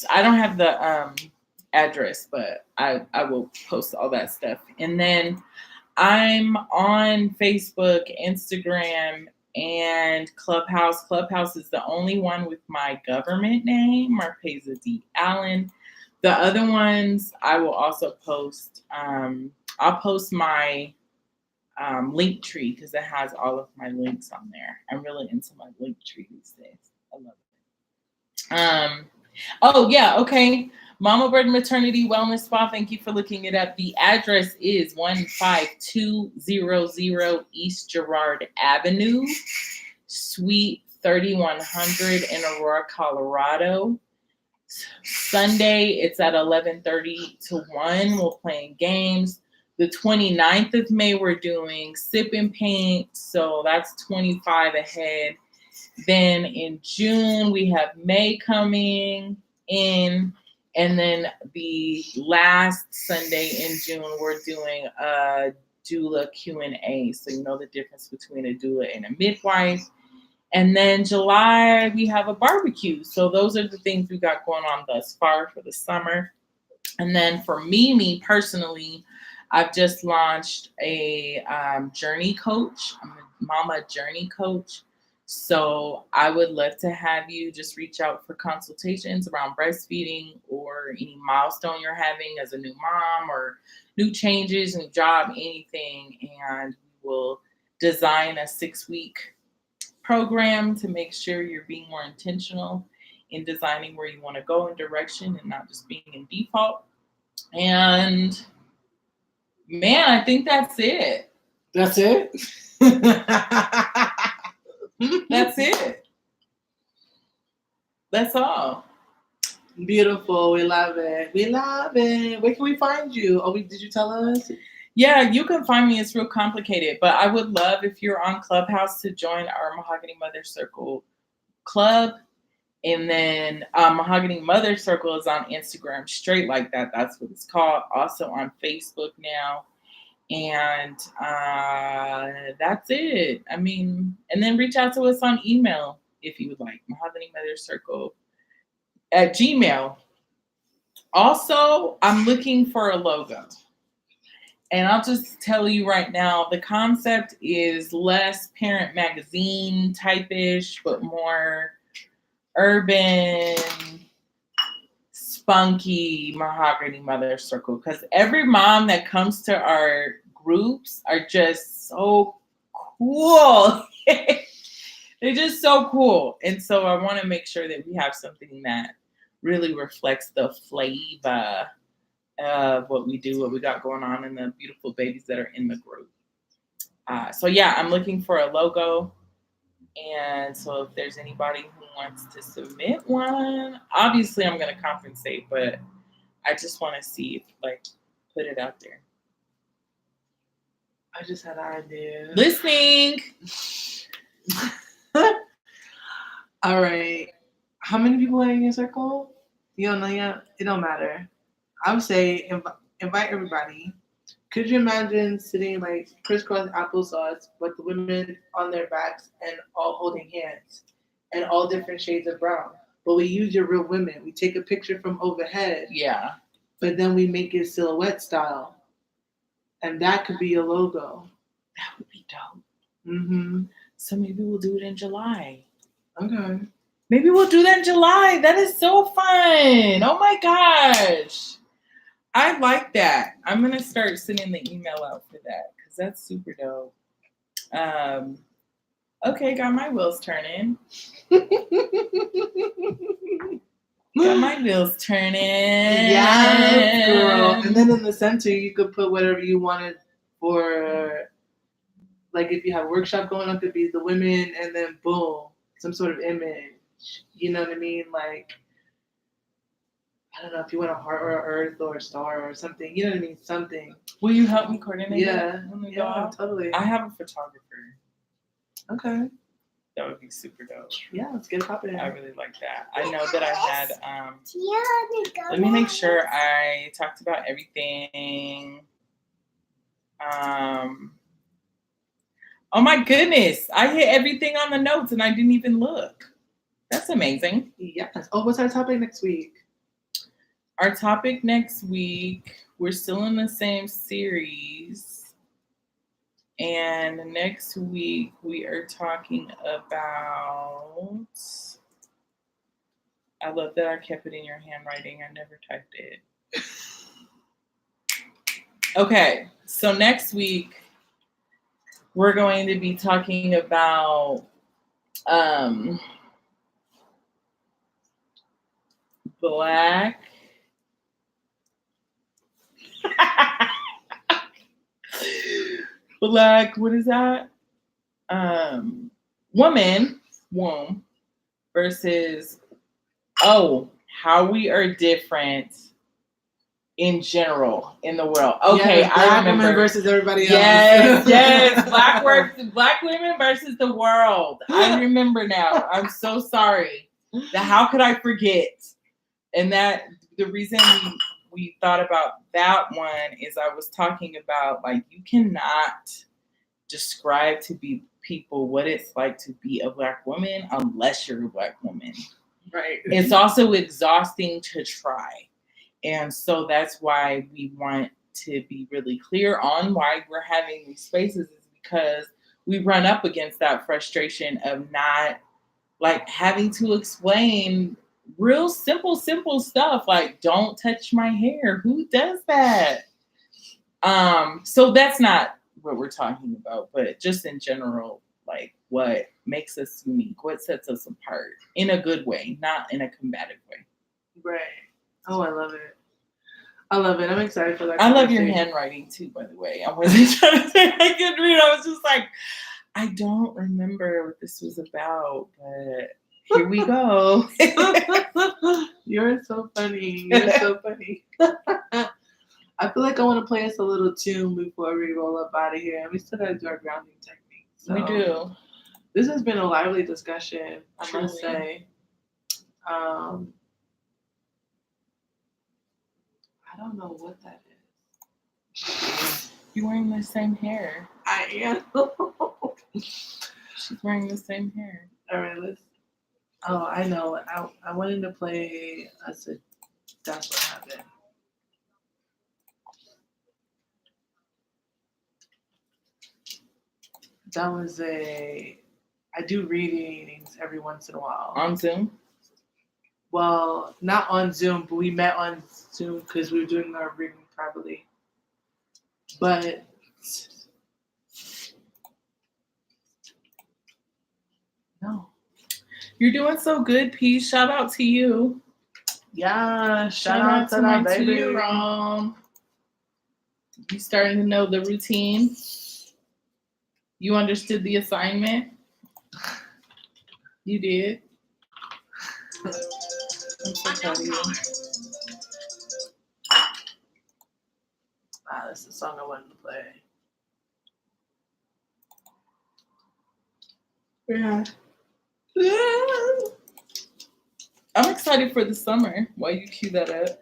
don't have the address, but I will post all that stuff. And then I'm on Facebook, Instagram, and Clubhouse. Clubhouse is the only one with my government name, Marpeza D. Allen. The other ones I will also post. I'll post my link tree because it has all of my links on there. I'm really into my link tree these days. I love it. Oh yeah, okay. Mama Bird Maternity Wellness Spa. Thank you for looking it up. The address is 15200 East Girard Avenue, Suite 3100 in Aurora, Colorado. Sunday, it's at 11:30 to 1. We're playing games. The 29th of May, we're doing sip and paint. So that's 25 ahead. Then in June, we have May coming in. And then the last Sunday in June, we're doing a doula Q&A. So you know the difference between a doula and a midwife. And then July, we have a barbecue. So those are the things we got going on thus far for the summer. And then for me personally, I've just launched a journey coach. I'm a mama journey coach. So I would love to have you just reach out for consultations around breastfeeding or any milestone you're having as a new mom or new changes, new job, anything. And we will design a 6-week program to make sure you're being more intentional in designing where you want to go in direction and not just being in default. And man, I think that's it. That's it? That's it. That's all. Beautiful. We love it. We love it. Where can we find you? Did you tell us? Yeah, you can find me. It's real complicated, but I would love if you're on Clubhouse to join our Mahogany Mother Circle Club. And then Mahogany Mother Circle is on Instagram, straight like that. That's what it's called. Also on Facebook now. And that's it. I mean, and then reach out to us on email if you would like. Mahogany Mother Circle at Gmail. Also, I'm looking for a logo. And I'll just tell you right now, the concept is less parent magazine type-ish, but more urban, spunky Mahogany Mother Circle. Because every mom that comes to our groups are just so cool. They're just so cool. And so I want to make sure that we have something that really reflects the flavor of what we do, what we got going on, and the beautiful babies that are in the group. So yeah, I'm looking for a logo. And so if there's anybody who wants to submit one, obviously I'm going to compensate, but I just want to see if, like, put it out there. I just had an idea. Listening. All right. How many people are in your circle? You don't know yet? It don't matter. I would say invite everybody. Could you imagine sitting like crisscross applesauce with the women on their backs and all holding hands and all different shades of brown? But we use your real women. We take a picture from overhead, Yeah. but then we make it silhouette style. And that could be your logo. That would be dope. Mm-hmm. So maybe we'll do it in July. Okay. Maybe we'll do that in July. That is so fun. Oh my gosh. I like that. I'm going to start sending the email out for that because that's super dope. Okay, got my wheels turning. Got my wheels turning. Yes, girl. And then in the center, you could put whatever you wanted for, like, if you have a workshop going on, it could be the women, and then boom, some sort of image. You know what I mean? Like, I don't know if you want a heart or an earth or a star or something. You know what I mean? Something. Will you help me coordinate Yeah. it when we go Yeah, out? totally. I have a photographer. Okay. That would be super dope. Yeah, let's get it popping. I really like that. I know that I had, let me make sure I talked about everything. Oh my goodness. I hit everything on the notes and I didn't even look. That's amazing. Yes. Oh, what's our topic next week? Our topic next week, we're still in the same series. And next week, we are talking about. I love that I kept it in your handwriting. I never typed it. Okay, so next week, we're going to be talking about Black. Black, what is that? Womb versus, how we are different in general in the world. Okay, yes, I Black remember. women versus everybody else. Yes, black women versus the world. I remember now. I'm so sorry. How could I forget? And that the reason we thought about that one is I was talking about, like, you cannot describe to be people what it's like to be a Black woman unless you're a Black woman. Right. It's also exhausting to try. And so that's why we want to be really clear on why we're having these spaces, is because we run up against that frustration of not, like, having to explain real simple stuff, like, don't touch my hair. Who does that? So that's not what we're talking about, but just in general, like, what makes us unique, what sets us apart in a good way, not in a combative way. Right. Oh, I love it. I love it. I'm excited for that. I love your handwriting too, by the way. I wasn't trying to say I could read. I was just like, I don't remember what this was about, but here we go. You're so funny. You're so funny. I feel like I want to play us a little tune before we roll up out of here. And we still got to do our grounding technique. So We do. This has been a lively discussion, I Truly. must say. I don't know what that is. You're wearing the same hair. I am. She's wearing the same hair. All right, let's. Oh, I know. I wanted to play us a. That's what happened. That was I do readings every once in a while. On Zoom? Well, not on Zoom, but we met on Zoom because we were doing our reading privately. But no. You're doing so good, Peace. Shout out to you. Yeah, shout out to my that baby. 2-year-old. You starting to know the routine? You understood the assignment? You did? I'm so proud of you. that's the song I wanted to play. Yeah. I'm excited for the summer. While you cue that up,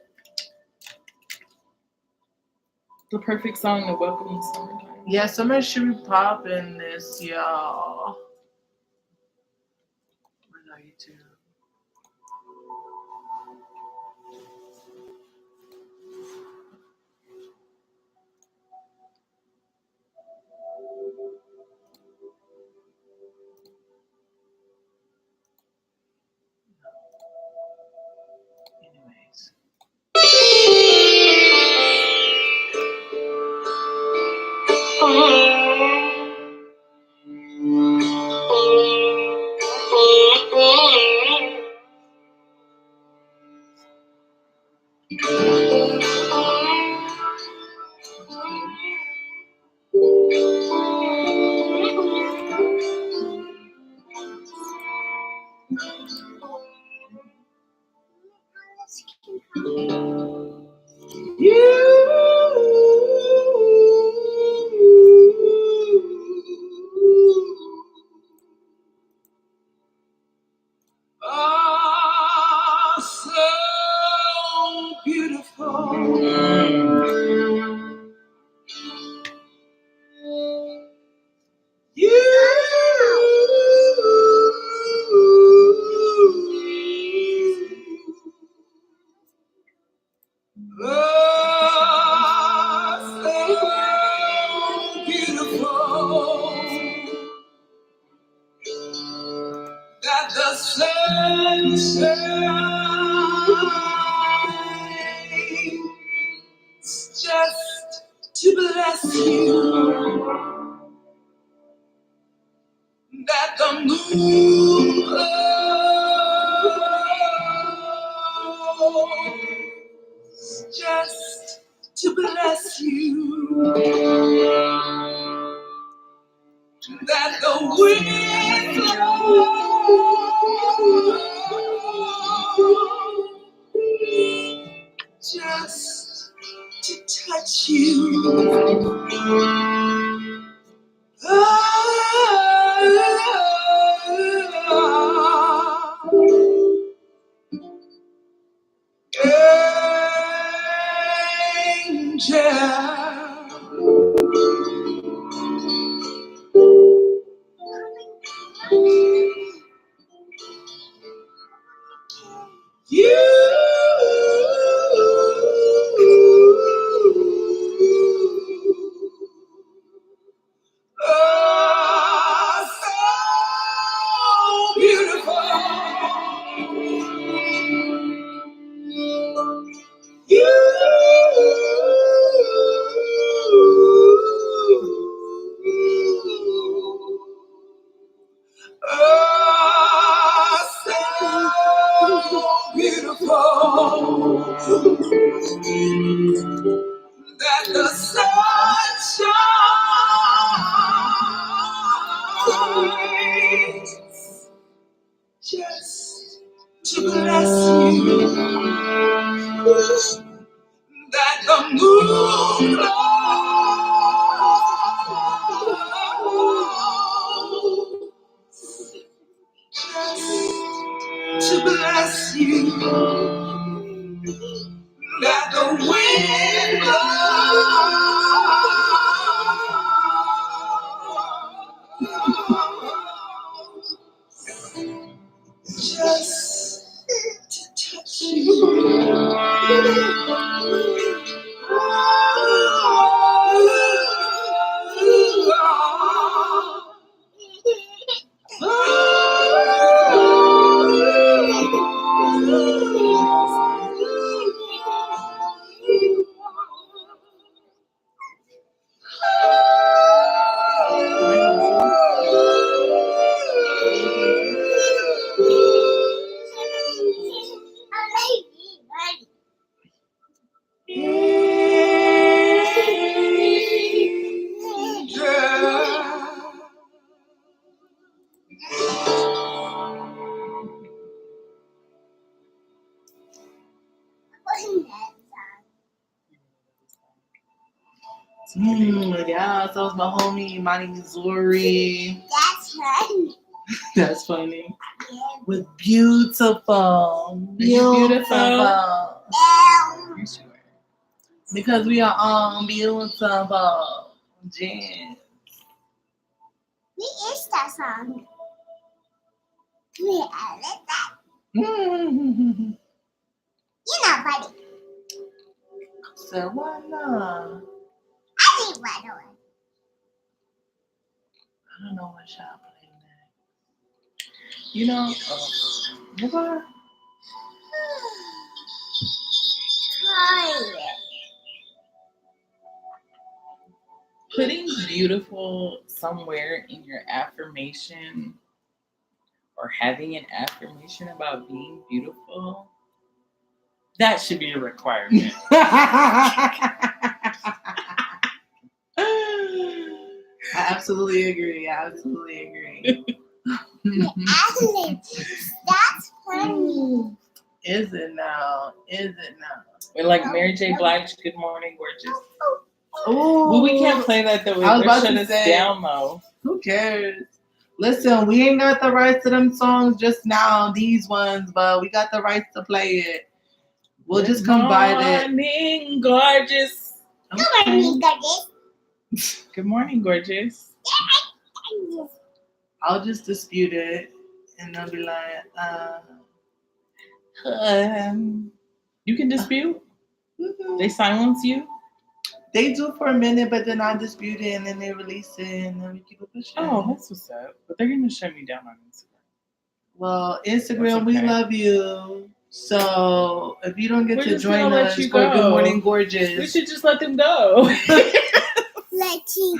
the perfect song to welcome the summertime. Yeah, summer should be popping this, y'all. Where are you two? Anyways. Oh, so beautiful. You are so beautiful that the sun shines just to bless you, that the moon glows just to bless you, that the wind blows just to touch you. That the sun shines just to bless you, that the moon glows just to bless you, that the wind blows just to touch you. Yeah, so it's my homie Imani Missouri. That's funny. That's funny. With beautiful. Beautiful. Because we are all beautiful. Jen. What is that song? I like that. Mm. You know, buddy. So why not? I think right away. I don't know what y'all playing next. You know, what? Tired. Putting beautiful somewhere in your affirmation or having an affirmation about being beautiful, that should be a requirement. I absolutely agree. That's funny. Is it now? We're like Mary J. Blige, Good Morning, Gorgeous. Ooh. Well, we can't play that though. I was They're about shut to us say- down though. Who cares? Listen, we ain't got the rights to them songs just now, these ones, but we got the rights to play it. We'll just combine it. Morning, gorgeous. Nobody got this. Good morning, gorgeous. I'll just dispute it, and they'll be like, You can dispute. They silence you. They do for a minute, but then I dispute it, and then they release it, and then we keep it pushing. Oh, that's what's up. But they're gonna shut me down on Instagram. Well, Instagram, That's we okay. love you. So if you don't get We're to just join gonna let us you for go. Good Morning We Gorgeous, should just let them go. Let's see.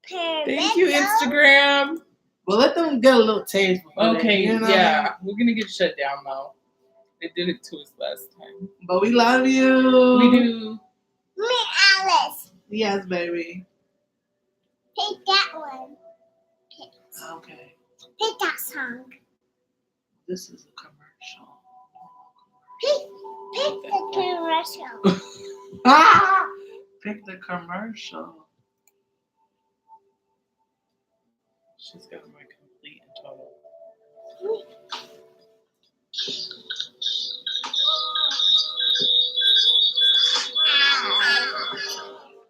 Thank you, Instagram. well, let them get a little taste. before Okay, they, you know? yeah, we're gonna get shut down though. They did it to us last time. But we love you. We do. Me, Alice. Yes, baby. Pick that one. Okay. Pick that song. This is a commercial. Pick the commercial. Pick the commercial. She's got my complete and total.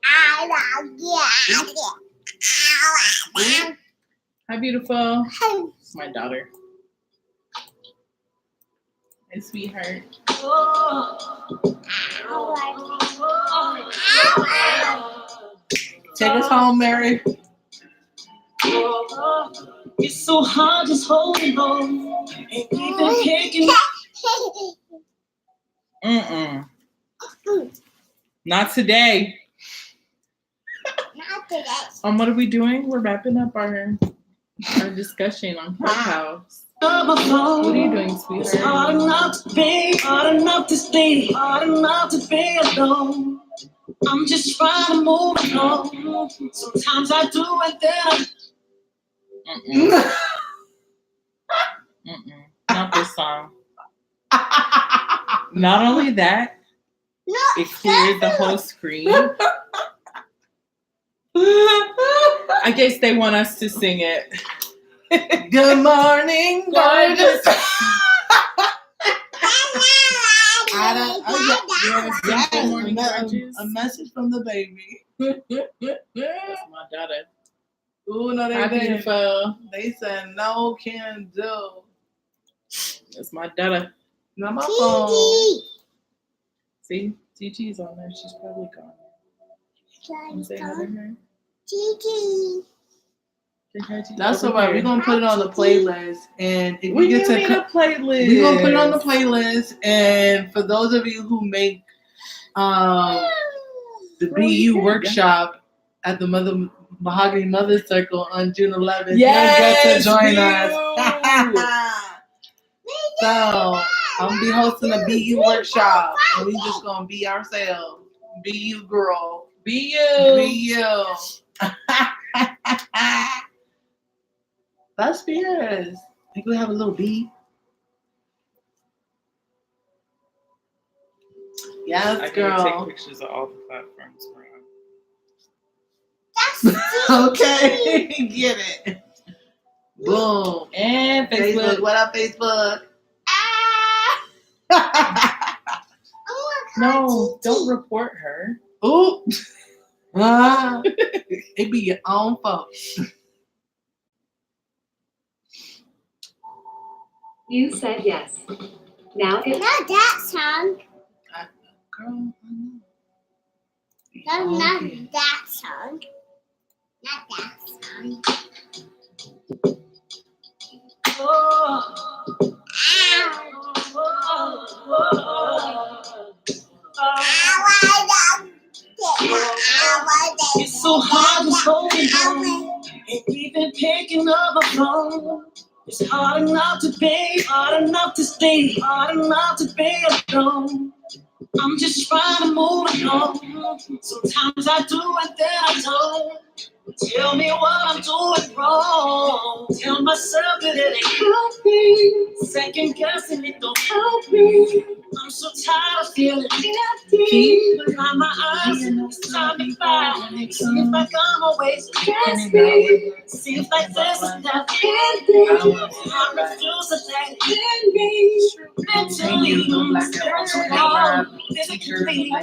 I love you. Hi, beautiful. It's my daughter. Hey, sweetheart. Take us home, Mary. It's so hard just holding on. Ain't even kicking. Mm-mm. Not today. Not today. What are we doing? We're wrapping up our discussion on Clubhouse. What What are you doing, It's sweetheart? hard enough to be, hard enough to stay, hard enough to be alone. I'm just trying to move along. Sometimes I do it, then Mm-mm. Mm-mm. Not this song. Not only that, No, it cleared the whole screen. I guess they want us to sing it. Good morning, gorgeous. Yes, good morning, a gorgeous. message from the baby. That's my daughter. Ooh, no, Hi, they didn't. beautiful. They said no can do. That's my daughter. Not my phone. See, TT's on there. She's probably gone. Can you say hi to her? Gigi. Say hi to That's over all right. here. We're gonna put it on the playlist, and if What we do get you to mean a playlist? we're gonna put it on the playlist. And for those of you who make the Girl, BU you can't workshop at the Mahogany Mother Circle on June 11th, Yes, you'll get to join you. us. So I'm gonna be hosting a BU workshop, and we just gonna be ourselves. Be you, girl. Be you. Be you. Let's be yours. Think we have a little bee. Yes, I can girl. take pictures of all the platforms we're on. That's Okay, get it. Boom. And Facebook. Facebook. What up, Facebook? No, don't report her. Ooh. It be your own fault. You said yes. Now get not that song. Girl, No, I know. not Okay. that song. Not that song. Ow. It's so hard to hold on, and even picking up a phone. It's hard enough to pay, hard enough to stay, hard enough to pay alone. I'm just trying to move along. Sometimes I do and then I don't. Tell me what I'm doing wrong. Tell myself that it ain't healthy. Second guessing it don't help me. I'm so tired of feeling empty. Behind my eyes, it's time to find. Seems like I'm always against me. Seems like this is never ending. I refuse to let it end me. Mentally, spiritually, physically, I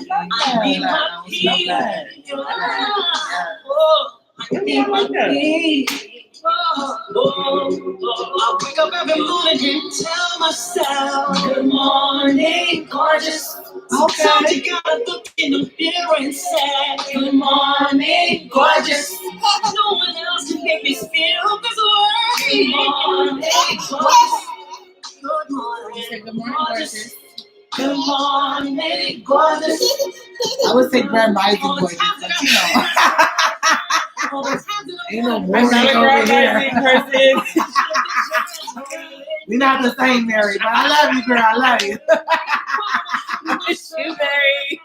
need my peace. Oh, I need my peace. I wake up every morning and tell myself, good morning, gorgeous. Sometimes you gotta look in the mirror and say, good morning, gorgeous. No one else can make me feel this way. Good morning, gorgeous. Good morning, gorgeous. Good morning, gorgeous. I would say Grand Rising voice, but you know. Ain't no I'm morning not a over Grand here. Rising person. We're not the same, Mary, but I love you, girl. I love you. You Mary.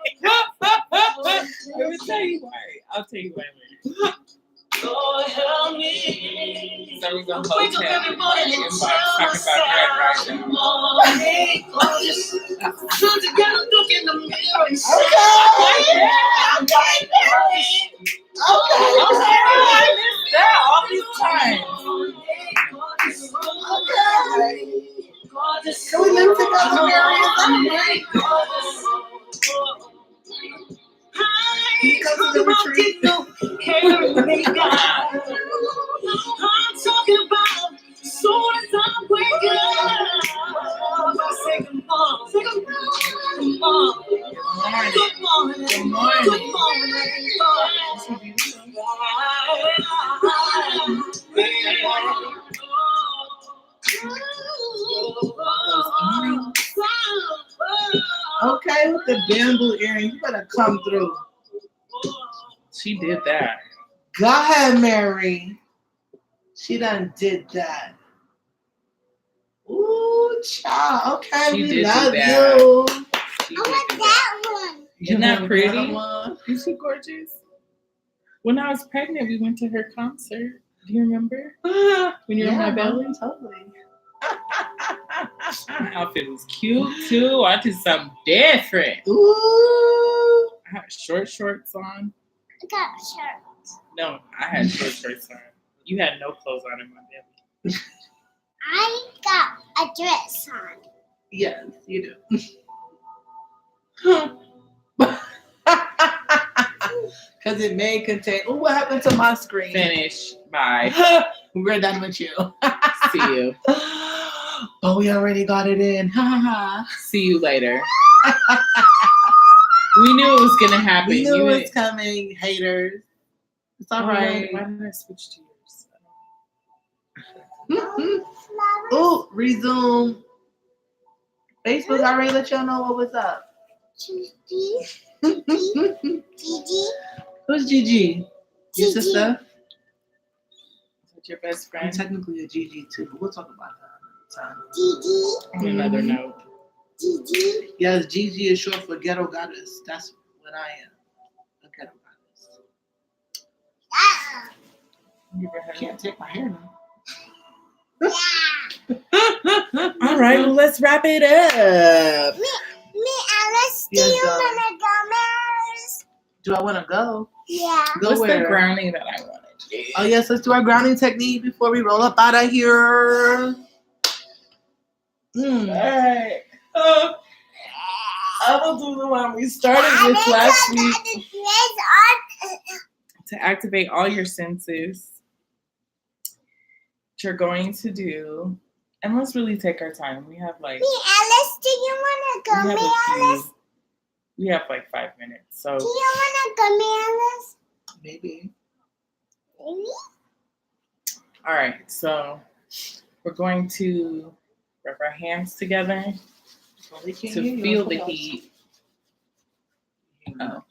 Let me tell you why. I'll tell you why later. Lord help me. So we're gonna Wake hold up him every morning and and talk tell about Grand myself, Rising. good morning, gorgeous. Sometimes you gotta look in the mirror and say, Okay. I missed that all these times. Can we live together, Mary? Is that Can you come to the retreat? I'm talking about soon as I wake up, I say good morning, say good morning, good morning, good morning, Okay, with the bamboo earring, you better come through. She did that. Go ahead, Mary. She done did that. Ooh, child. Okay, She we did do love that. you. She I did want do that. that one. Isn't that You pretty? want one? Isn't she gorgeous? When I was pregnant, we went to her concert. Do you remember? When you were in my belly? Totally. My outfit was cute too. I did something different. Ooh. I had short shorts on. I got a shirt. No, I had short shorts on. You had no clothes on in my belly. I got a dress on. Yes, you do. Because it may contain. Oh, what happened to my screen? Finish. Bye. We're done with you. See you. Oh, we already got it in. Ha ha ha. See you later. We knew it was gonna happen. We knew You it was coming, haters. It's all right. Why did I switch to yours? Ooh, resume. Facebook already let y'all know what was up. Gigi. Who's Gigi? Your Gigi. sister? With your best I'm friend. technically a Gigi too, but we'll talk about that another time. Gigi. On another note. Gigi. Yes, Gigi is short for ghetto goddess. That's what I am. A ghetto goddess. Ah. You ever I heard can't take my hair now. Yeah. All right, well, let's wrap it up. Me, Alice. Yes, you darling. wanna go, Maris? Do I want to go? Yeah. Go What's where? the grounding that I wanted to do? Oh, yes, let's do our grounding technique before we roll up out of here. Alright. I will do the one we started with last week to activate all your senses. What you're going to do, and let's really take our time. We have like Me, Alice, do you wanna we go, have me, a Alice? few. We have like 5 minutes. So Do you wanna go, me, Alice? Maybe. Maybe? all right, so we're going to rub our hands together Well, we can't to hear you. feel the heat. Oh.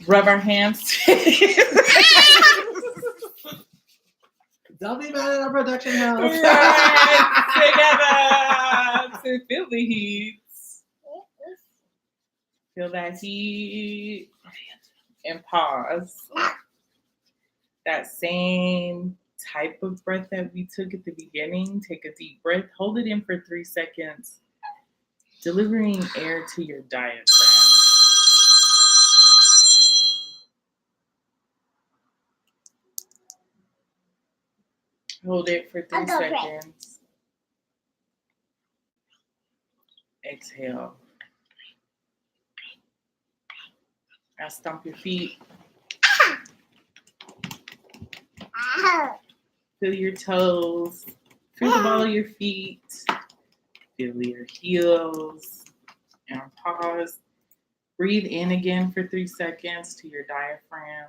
Rub our hands together. Don't be mad at our production house. Right together to feel the heat. Feel that heat and pause. That same type of breath that we took at the beginning. Take a deep breath, hold it in for 3 seconds, delivering air to your diaphragm. Hold it for 3 seconds. Exhale. Now stomp your feet. Feel your toes. Feel the ball of your feet. Feel your heels. And pause. Breathe in again for 3 seconds to your diaphragm.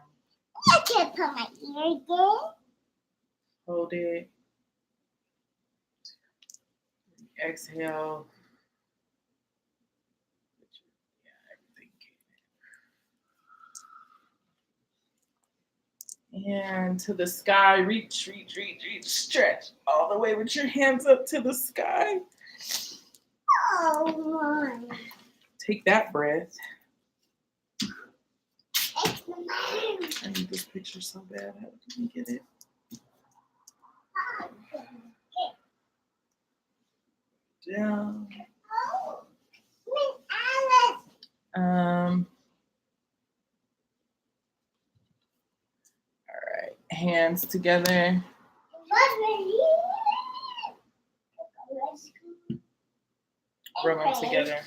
I can't put my ear again. Hold it. Exhale. And to the sky, reach, stretch all the way with your hands up to the sky. Oh, my. Take that breath. It's the man. I need this picture so bad. How did we get it? Down. Oh, Miss Alice. All right. Hands together. Rub them together.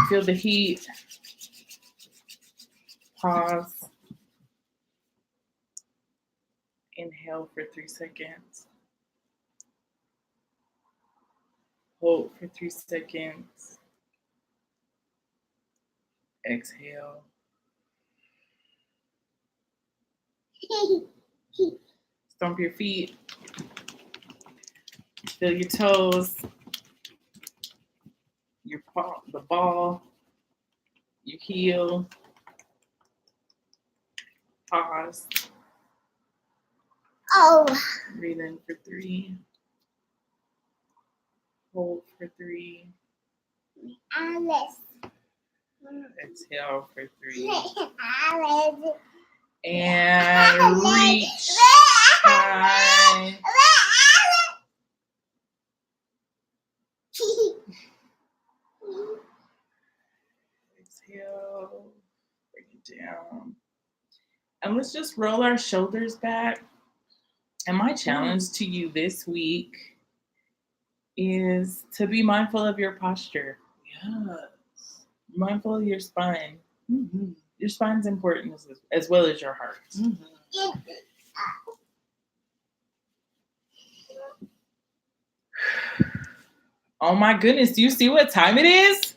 Feel the heat. Pause. Inhale for 3 seconds. Hold for 3 seconds. Exhale. Stomp your feet. Feel your toes. Your paw, the ball. Your heel. Pause. Oh, Breathe in for 3. Hold for 3. Alice. Exhale for 3. Alice. And reach high. Exhale. Bring it down. And let's just roll our shoulders back. And my challenge to you this week is to be mindful of your posture. Yes. Mindful of your spine. Mm-hmm. Your spine's important as well as your heart. Mm-hmm. Oh my goodness, do you see what time it is?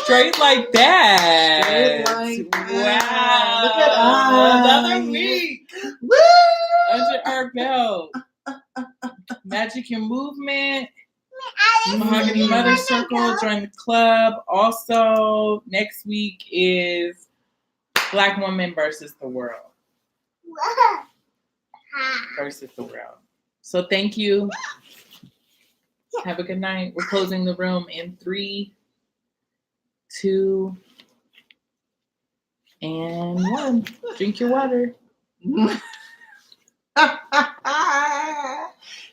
Straight like that. Straight like that. Wow. Look at us. Another week Woo! under our belt. Magic and movement. Mahogany Mother Circle. Join the club. Also, next week is Black Woman versus the World. Versus the world. So thank you Have a good night. We're closing the room in 3, 2, and 1. Drink your water.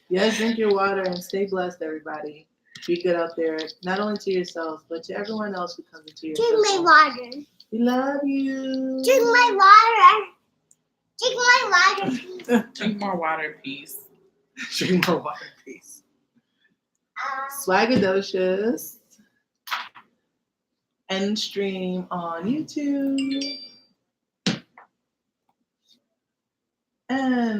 Yes, drink your water and stay blessed, everybody. Be good out there, not only to yourselves, but to everyone else who comes into your Drink my circle. water. We love you. Drink my water. Drink my water. Drink more water, please. Drink more water, please. Swagadocious. And stream on YouTube. And